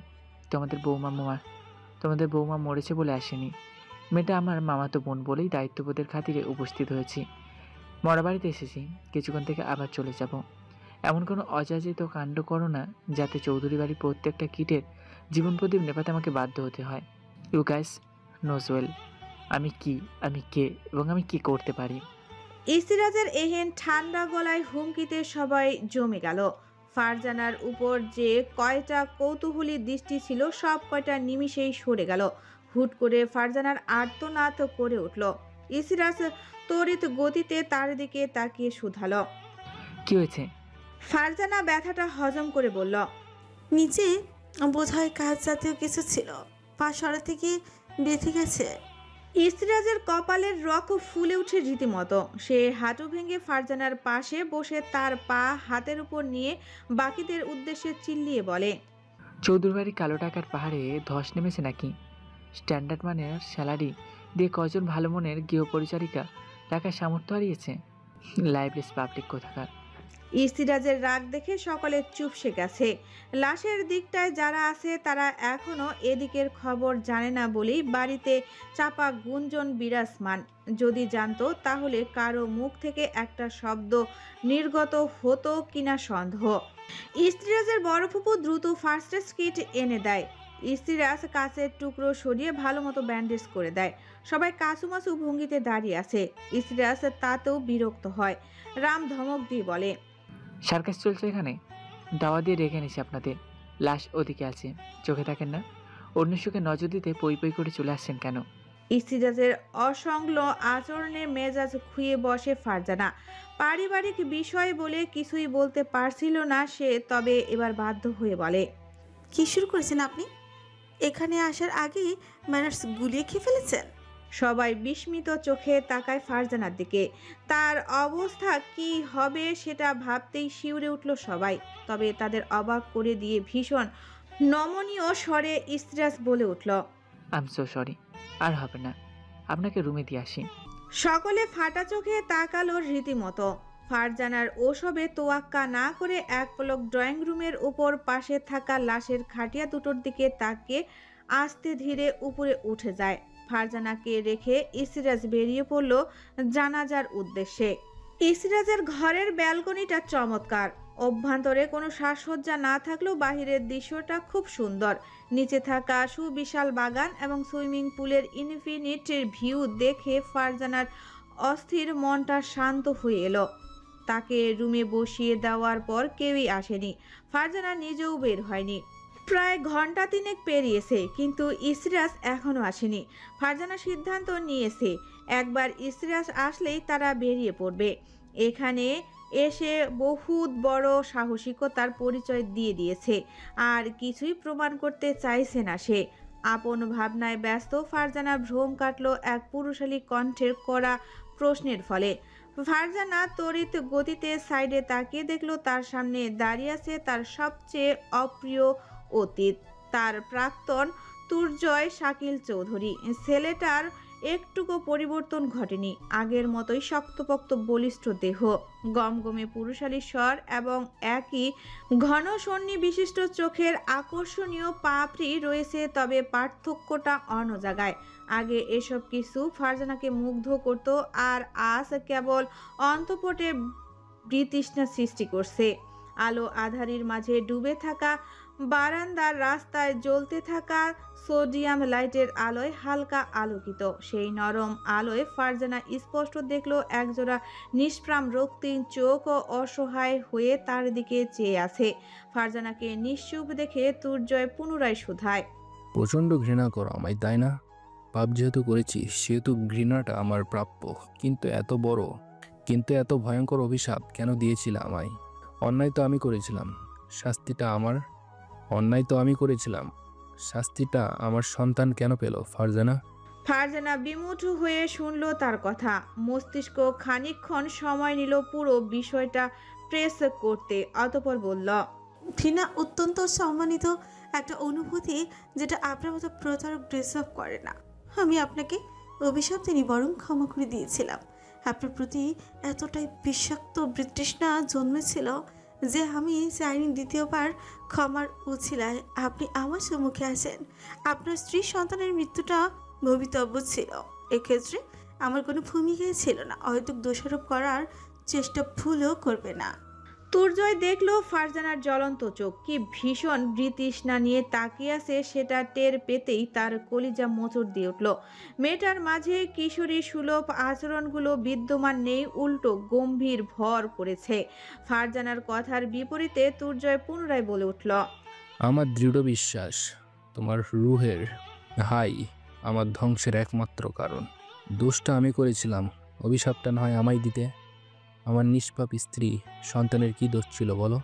[SPEAKER 4] তোমাদের বৌমা মরেছে বলে আসেনি। মেয়েটা আমার মামাতো বোন বলেই দায়িত্ববোধের খাতিরে উপস্থিত হয়েছি। মরা বাড়িতে এসেছি, কিছুক্ষণ থেকে আবার চলে যাব। এমন কোনো অযাচিত কাণ্ড করো না যাতে চৌধুরী বাড়ির প্রত্যেকটা কিটের জীবন প্রদীপ নেভাতে আমাকে বাধ্য হতে হয়। ইউ গাইস নোজ ওয়েল আমি কে এবং আমি কি করতে পারি।
[SPEAKER 2] ইসরাজের এহেন ঠান্ডা গলায় হুমকিতে সবাই জমে গেল। ফারজানার উপর যে কয়টা কৌতূহলী দৃষ্টি ছিল সব কয়টা নিমিষেই সরে গেল। হুট করে ফারজানার আর্তনাদ করে উঠল। ইসরাজ তড়িৎ গতিতে তার দিকে তাকিয়ে শুধালো,
[SPEAKER 4] কি হয়েছে?
[SPEAKER 2] ফারজানা ব্যথাটা হজম করে বলল,
[SPEAKER 5] নিচে বোধহয় কাজ জাতীয় কিছু ছিল, পা সরাতে গিয়ে বেঁধে গেছে।
[SPEAKER 2] ইসরাজের কপালের রক ফুলে উঠে রীতিমতো। সে হাঁটু ভেঙে ফারজানার পাশে বসে তার পা হাতের উপর নিয়ে বাকিদের উদ্দেশ্যে চিল্লিয়ে বলে,
[SPEAKER 4] চৌধুরবাড়ি কালো টাকার পাহাড়ে ধস নেমেছে নাকি? স্ট্যান্ডার্ড মানের স্যালারি দিয়ে কজন ভালো মনের গৃহপরিচারিকা টাকার সামর্থ্য হারিয়েছে? লাইভলেস পাবলিক কোথাকার।
[SPEAKER 2] ইসরাজের রাগ দেখে সকলে চুপসে গেছে। লাশের দিকটায় যারা আছে তারা এখনো এদিকের খবর জানে না বলেই বাড়িতে চাপা গুঞ্জন বিরাজমান। যদি জানতো তাহলে কারো মুখ থেকে একটা শব্দ নির্গত হতো কিনা সন্দেহ। ইসরাজের বড় ফুপু দ্রুত ফার্স্ট এড কিট এনে দেয়। ইসরাজ কাচের টুকরো সরিয়ে ভালো মতো ব্যান্ডেজ করে দেয়। সবাই কাছুমাছু ভঙ্গিতে দাঁড়িয়ে আছে। ইসরাজ তাতেও বিরক্ত হয়। রাম ধমক দিয়ে বলে,
[SPEAKER 4] সার্কাস চলছে এখানে? দাওয়া দিয়ে রেখে নিছি আপনাদের। লাশ ওদিকে আছে, চোখে থাকেন না? অন্য সুখে নজর দিতে পই পই করে চলে আসছেন কেন?
[SPEAKER 2] ইসরাজের অসংলগ্ন আচরণে মেজাজ খুইয়ে বসে ফারজানা। পারিবারিক বিষয় বলে কিছুই বলতে পারছিল না সে, তবে এবার বাধ্য হয়ে বলে,
[SPEAKER 5] কি শুরু করেছেন আপনি? এখানে আসার আগেই ম্যানার্স গুলিয়ে খেয়ে ফেলেছেন।
[SPEAKER 2] সবাই বিস্মিত চোখে তাকায় ফারজানার দিকে। তার অবস্থা কি হবে সেটা ভাবতেই শিউরে উঠল সবাই। তবে তাদের অবাক করে দিয়ে ভীষণ নমনীয় স্বরে ইসরাজ বলে উঠল,
[SPEAKER 4] আই এম সো সরি, আর হবে না। আপনাকে রুমে দিয়ে আসি।
[SPEAKER 2] সকলে ফাটা চোখে তাকালো রীতিমতো। ফারজানার ওসবে তোয়াক্কা না করে এক পলক ড্রয়িং রুমের উপর পাশে থাকা লাশের খাটিয়া দুটোর দিকে তাকিয়ে আস্তে ধীরে উপরে উঠে যায়। ফারজানাকে রেখে ইসরাজ বেরিয়ে পড়ল জানাজার উদ্দেশ্যে। ইসরাজের ঘরের ব্যালকনিটা চমৎকার। অভ্যন্তরে কোনো সাজসজ্জা না থাকলেও বাহিরের দৃশ্যটা খুব সুন্দর। নিচে থাকা সুবিশাল বাগান এবং সুইমিং পুলের ইনফিনিট ভিউ দেখে ফারজানার অস্থির মনটা শান্ত হয়ে এলো। তাকে রুমে বসিয়ে দেওয়ার পর কেউই আসেনি। ফারজানা নিজেও বের হয়নি। প্রায় ঘন্টা তিনেক পেরিয়েছে, কিন্তু ইসরাজ এখনো আসেনি। ফারজানা সিদ্ধান্ত নিয়েছে একবার ইসরাজ আসলেই তারা বেরিয়ে পড়বে। এখানে এসে বহুত বড় সাহসিকতার পরিচয় দিয়ে দিয়েছে, আর কিছুই প্রমাণ করতে চাইছে না সে। আপন ভাবনায় ব্যস্ত ফারজানা ভ্রম কাটল এক পুরুষালী কণ্ঠের কড়া প্রশ্নের ফলে। ফারজানা তড়িৎ গতিতে সাইডে তাকিয়ে দেখল তার সামনে দাঁড়িয়ে আছে তার সবচেয়ে অপ্রিয় অতীত, তার প্রাক্তন তুর্জয় শাকিল চৌধুরী। ছেলেটার একটুকু পরিবর্তন ঘটেনি, আগের মতোই শক্তপোক্ত বলিষ্ঠ দেহ, গমগমে পুরুষালী স্বর এবং একই ঘন সন্নি বিশিষ্ট চোখের আকর্ষণীয় পাপড়ি রয়েছে। তবে পার্থক্যটা অন্য জায়গায়। আগে এসব কিছু ফারজানাকে মুগ্ধ করত, আর আজ কেবল অন্তঃপটে বিতৃষ্ণা সৃষ্টি করছে। আলো আধারির মাঝে ডুবে থাকা বারান্দার রাস্তায় জ্বলতে থাকা সোডিয়াম লাইটের আলোয় হালকা আলোকিত। সেই নরম আলোয় ফারজানা স্পষ্ট দেখলো একজোড়া নিষ্প্রাণ রক্তিম চোখ ও অসহায় হয়ে তার দিকে চেয়ে আছে। ফারজানাকে নিশ্চুপ দেখে তুর্জয় পুনরায় শুধায়,
[SPEAKER 6] প্রচণ্ড ঘৃণা করো আমায়, তাই না? পাপ যেহেতু করেছি সেহেতু ঘৃণাটা আমার প্রাপ্য। কিন্তু এত ভয়ঙ্কর অভিশাপ কেন দিয়েছিলে আমায়? অন্যায় তো আমি করেছিলাম, শাস্তিটা আমার সন্তান কেন পেল ফারজানা?
[SPEAKER 2] ফারজানা বিমুঠ হয়ে শুনল তার কথা। মস্তিষ্ক খানিকক্ষণ সময় নিল পুরো বিষয়টা প্রেস করতে, অতঃপর বলল,
[SPEAKER 5] ঘৃণা অত্যন্ত সম্মানিত একটা অনুভূতি, যেটা আপনার মতো প্রতারক ডিজার্ভ করে না। আমি আপনাকে অভিশাপ দিইনি, বরং ক্ষমা করে দিয়েছিলাম। আপনার প্রতি এতটাই বিষাক্ত বিতৃষ্ণা জন্মেছিল যে আমি চাইনি দ্বিতীয়বার ক্ষমার উছিলায় আপনি আমার সম্মুখে আসেন। আপনার স্ত্রী সন্তানের মৃত্যুটা ভবিতব্য ছিল, এক্ষেত্রে আমার কোনো ভূমিকাই ছিল না। অহেতুক দোষারোপ করার চেষ্টা ভুলও করবে না।
[SPEAKER 2] তুর্জয় দেখল ফারজানার জ্বলন্ত চোখ কি ভীষণ বিতৃষ্ণা নিয়ে তাকিয়ে আছে, সেটা টের পেতেই তার কলিজা মোচড় দিয়ে উঠল। মেয়েটার মাঝে কিশোরী সুলভ আচরণগুলো বিদ্যমান নেই, উল্টো গম্ভীর ভর করেছে। ফারজানার কথার বিপরীতে তুর্জয় পুনরায় বলে উঠল,
[SPEAKER 6] আমার দৃঢ় বিশ্বাস তোমার রুহের হাই আমার ধ্বংসের একমাত্র কারণ। দোষটা আমি করেছিলাম, অভিশাপটা না হয় আমায় দিতে। আমার নিষ্পাপ স্ত্রী সন্তানের কি দোষ ছিল বলো?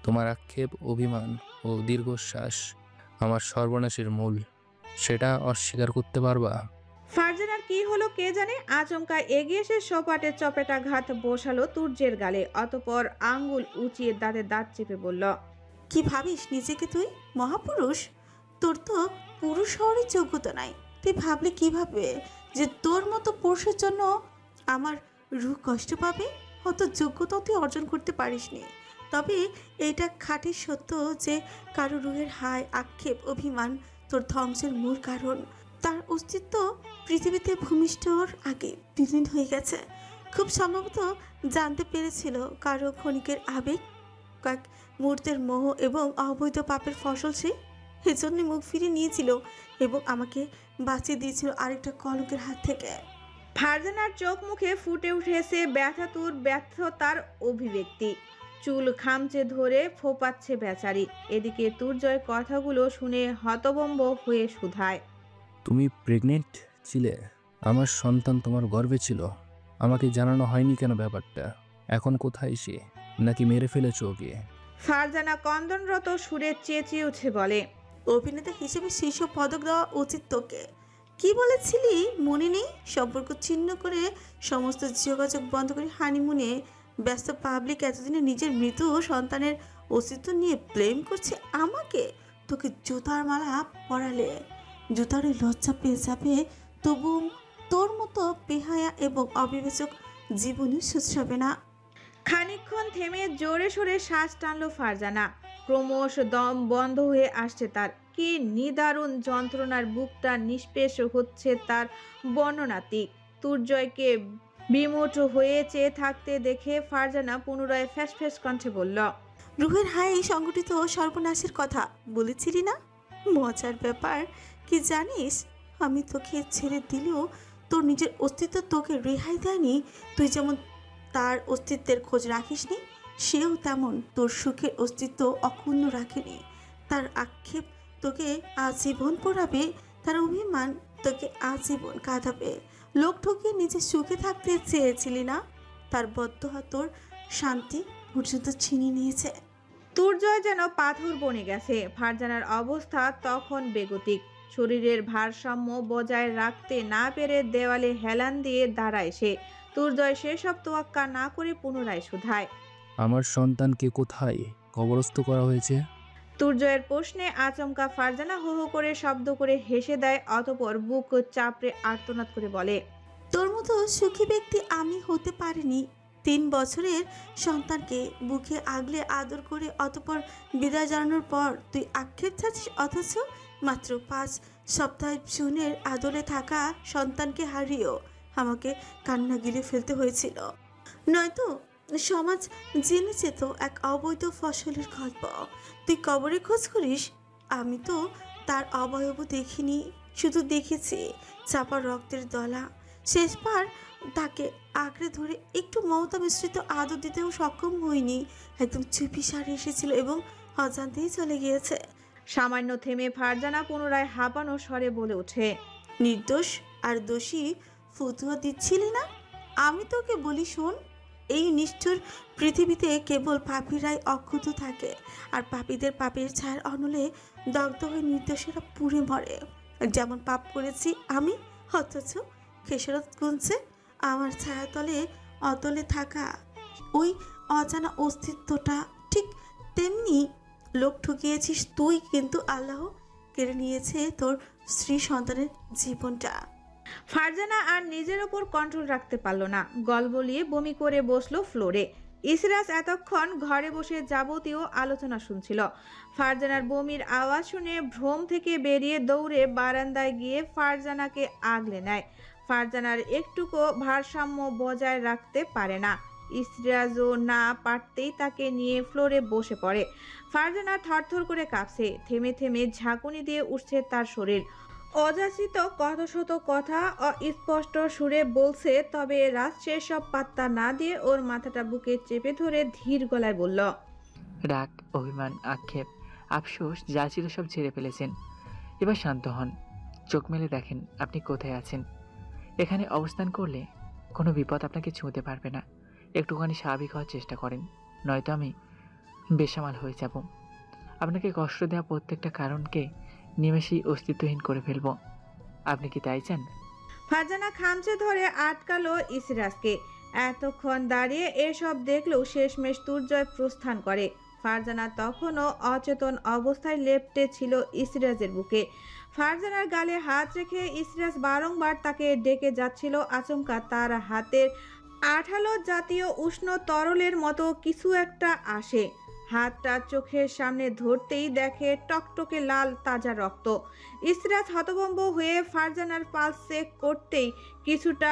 [SPEAKER 6] তোমার আক্ষেপ, অভিমান ও দীর্ঘশ্বাস আমার সর্বনাশের মূল, সেটা অস্বীকার করতে পারবা?
[SPEAKER 2] ফারজানার কি হলো কে জানে, আচমকা এগিয়ে এসে সপাটে চপেটাঘাত বসালো তুর্যের গালে, অতপর আঙ্গুল উঁচিয়ে দাঁতে দাঁত চেপে বলল,
[SPEAKER 5] কি ভাবিস নিজেকে তুই মহাপুরুষ? তোর তো পুরুষ হওয়ারই যোগ্যতা নাই। তুই ভাবলে কিভাবে যে তোর মতো পুরুষের জন্য আমার রূহ কষ্ট পাবে? অত যোগ্যতা তুই অর্জন করতে পারিসনি। তবে এটা খাঁটি সত্য যে কারো রূহের হায়, আক্ষেপ, অভিমান তোর ধ্বংসের মূল কারণ। তার অস্তিত্ব পৃথিবীতে ভূমিষ্ঠর আগে বিলীন হয়ে গেছে। খুব সম্ভবত জানতে পেরেছিল কারো ক্ষণিকের আবেগ, কয়েক মুহূর্তের মোহ এবং অবৈধ পাপের ফসল সে, এজন্য মুখ ফিরিয়ে নিয়েছিল এবং আমাকে বাঁচিয়ে দিয়েছিল আরেকটা কলঙ্কের হাত থেকে।
[SPEAKER 2] ফারজানার চোখ মুখে ফুটে উঠেছে ব্যথাতুর ব্যর্থতার অভিব্যক্তি। চুল খামচে ধরে ফোপাচ্ছে বেচারি। এদিকে তুর্জয় কথাগুলো শুনে হতভম্ব হয়ে শুধায়,
[SPEAKER 6] তুমি প্রেগনেন্ট ছিলে? আমার সন্তান তোমার গর্ভে ছিল, আমাকে জানানো হয়নি কেন ব্যাপারটা? এখন কোথায় সে? নাকি মেরে ফেলেছো ওকে?
[SPEAKER 2] ফারজানা কন্দনরত সুরে চেঁচিয়ে উঠে বলে,
[SPEAKER 5] অভিনেতা হিসেবে শীর্ষ পদক দেওয়া উচিত তোকে। কি বলেছিলি মনে নেই? সম্পর্ক ছিন্ন করে সমস্ত যোগাযোগ বন্ধ করে হানিমুনে ব্যস্ত পাবলিক এতদিনে নিজের মৃত সন্তানের অস্তিত্ব নিয়ে ব্লেম করছে আমাকে। তোকে জুতার মালা পরালে জুতার ওই লজ্জা পেয়ে যাবে, তবু তোর মতো বেহায়া এবং অবিবেচক জীবনে শুধরাবে না।
[SPEAKER 2] খানিকক্ষণ থেমে জোরে সোরে শ্বাস টানলো ফারজানা। ক্রমশ দম বন্ধ হয়ে আসছে তার। কি নিদারুণ যন্ত্রণার, বুকটা নিষ্পেষ হচ্ছে তার বর্ণনাতীত। তুর্জয়কে বিমূঢ় হয়ে চেয়ে থাকতে দেখে ফারজানা পুনরায় ফ্যাসফ্যাস কণ্ঠে বলল,
[SPEAKER 5] রুহের হাই সংগঠিত সর্বনাশের কথা বলেছিলি না? মজার ব্যাপার কি জানিস, আমি তোকে ছেড়ে দিলেও তোর নিজের অস্তিত্ব তোকে রেহাই দেয়নি। তুই যেমন তার অস্তিত্বের খোঁজ রাখিসনি, সেও তেমন তোর সুখের অস্তিত্ব অক্ষুণ্ণ রাখেনি। তার আক্ষেপ তোকে আজীবন পোড়াবে, তার অভিমান তোকে আজীবন কাঁদাবে। লোক ঠকিয়ে নিজে সুখে থাকতে চেয়েছিলি না? তার বদ্ধহা তোর শান্তি পর্যন্ত ছিনিয়ে নিয়েছে।
[SPEAKER 2] তুর্জয় যেন পাথর বনে গেছে। ফারজানার অবস্থা তখন বেগতিক। শরীরের ভারসাম্য বজায় রাখতে না পেরে দেওয়ালে হেলান দিয়ে দাঁড়ায় সে। তুর্জয় সেসব তোয়াক্কা না করে পুনরায় শুধায়,
[SPEAKER 6] আমার সন্তানকে কোথায় কবরস্থ করা হয়েছে?
[SPEAKER 2] তুর্জয়ের প্রশ্নে আচমকা ফারজানা হো হো করে শব্দ করে হেসে দেয়, অতপর বুক চাপড়ে আর্তনাদ করে বলে,
[SPEAKER 5] তোর মতো সুখী ব্যক্তি আমি হতে পারিনি। 3 বছরের সন্তানকে বুকে আগলে আদর করে অতপর বিদায় জানানোর পর তুই আক্ষেপ ছাড়ছিস, অথচ মাত্র 5 সপ্তাহ জুনের আদরে থাকা সন্তানকে হারিয়েও আমাকে কান্না গিলে ফেলতে হয়েছিল। নয়তো সমাজ জেনেছে তো এক অবৈধ ফসলের গল্প। তুই কবরে খোঁজ করিস, আমি তো তার অবয়ব দেখিনি, শুধু দেখেছি চাপা রক্তের দলা। শেষবার তাকে আঁকড়ে ধরে একটু মমতা মিশ্রিত আদর দিতেও সক্ষম হইনি। একদম চুপিসারে এসেছিল এবং অজান্তেই চলে গিয়েছে।
[SPEAKER 2] সামান্য থেমে ফারজানা পুনরায় হাঁপানো স্বরে বলে ওঠে,
[SPEAKER 5] নির্দোষ আর দোষী ফতুয়া দিচ্ছিলি না? আমি তোকে বলি শোন, এই নিষ্ঠুর পৃথিবীতে কেবল পাপীরাই অক্ষত থাকে, আর পাপীদের পাপের ছায়ার অনলে দগ্ধ হয়ে নির্দোষেরা পুড়ে মরে। যেমন পাপ করেছি আমি, অথচ খেসারত গুনছে আমার ছায়াতলে অতলে থাকা ওই অজানা অস্তিত্বটা। ঠিক তেমনি লোক ঠকিয়েছিস তুই, কিন্তু আল্লাহ কেড়ে নিয়েছে তোর স্ত্রী সন্তানের জীবনটা।
[SPEAKER 2] ফারজানা আর নিজের ওপর কন্ট্রোল রাখতে পারল না। গলবলিয়ে বমি করে বসলো ফ্লোরে। ইসরাজ এতক্ষণ ঘরে বসে যাবতীয় আলোচনা শুনছিল। ফারজানার বমির আওয়াজ শুনে ভ্রম থেকে বেরিয়ে দৌড়ে বারান্দায় গিয়ে ফারজানাকে আগলে নেয়। ফারজানার একটুকু ভারসাম্য বজায় রাখতে পারে না। ইসরাজও না পারতেই তাকে নিয়ে ফ্লোরে বসে পড়ে। ফারজানা থরথর করে কাঁপছে, থেমে থেমে ঝাঁকুনি দিয়ে উঠছে তার শরীর। অযাচিত কত শত কথা অস্পষ্ট সুরে বলছে, তবে রাত সেসব পাত্তা না দিয়ে ওর মাথাটা বুকে চেপে ধরে ধীর গলায় বলল,
[SPEAKER 4] রাগ, অভিমান, আক্ষেপ, আফসোস যা ছিল সব ঝেড়ে ফেলেছেন। এবার শান্ত হন, চোখ মেলে দেখেন আপনি কোথায় আছেন। এখানে অবস্থান করলে কোনো বিপদ আপনাকে ছুঁতে পারবে না। একটুখানি স্বাভাবিক হওয়ার চেষ্টা করেন, নয়তো আমি বেসামাল হয়ে যাব। আপনাকে কষ্ট দেওয়া প্রত্যেকটা কারণকে নিমেষেই অস্তিত্বহীন করে ফেলব। আপনি কি তাই চান?
[SPEAKER 2] ফারজানা খামচে ধরে আটকালো ইসরাজকে। এতক্ষণ দাঁড়িয়ে এসব দেখলেও শেষমেশ দুর্জয় প্রস্থান করে। ফারজানা তখনও অচেতন অবস্থায় লেপ্টে ছিল ইসরাজের বুকে। ফারজানার গালে হাত রেখে ইসরাজ বারংবার তাকে ডেকে যাচ্ছিল। আচমকা তার হাতের আঠালো জাতীয় উষ্ণ তরলের মতো কিছু একটা আসে। হাতটা চোখের সামনে ধরতেই দেখে টকটকে লাল তাজা রক্ত। ইসরাজ হতভম্ব হয়ে ফারজানার পালস চেক করতেই কিছুটা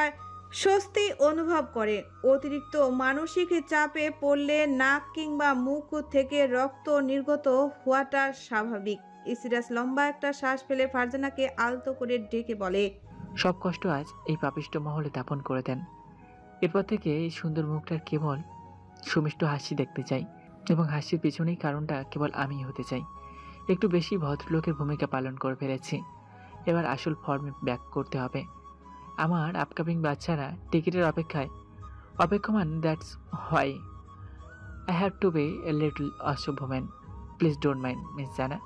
[SPEAKER 2] স্বস্তি অনুভব করে। অতিরিক্ত মানসিক চাপে পড়লে নাক কিংবা মুখ থেকে রক্ত নির্গত হওয়াটা স্বাভাবিক। ইসরাজ লম্বা একটা শ্বাস ফেলে ফারজানাকে আলতো করে ডেকে বলে,
[SPEAKER 4] সব কষ্ট আজ এই পাপিষ্ট মহলে দাপন করে দেন। এরপর থেকে এই সুন্দর মুখটার কেবল সুমিষ্ট হাসি দেখতে চাই, এবং হাসির পিছনেই কারণটা কেবল আমিই হতে চাই। একটু বেশি ভদ্রলোকের ভূমিকা পালন করে ফেলেছি, এবার আসল ফর্মে ব্যাক করতে হবে। আমার আপকামিং বাচ্চারা টিকিটের অপেক্ষমান। That's why I have to be a little অসভ্য man. Please don't mind miss জানা।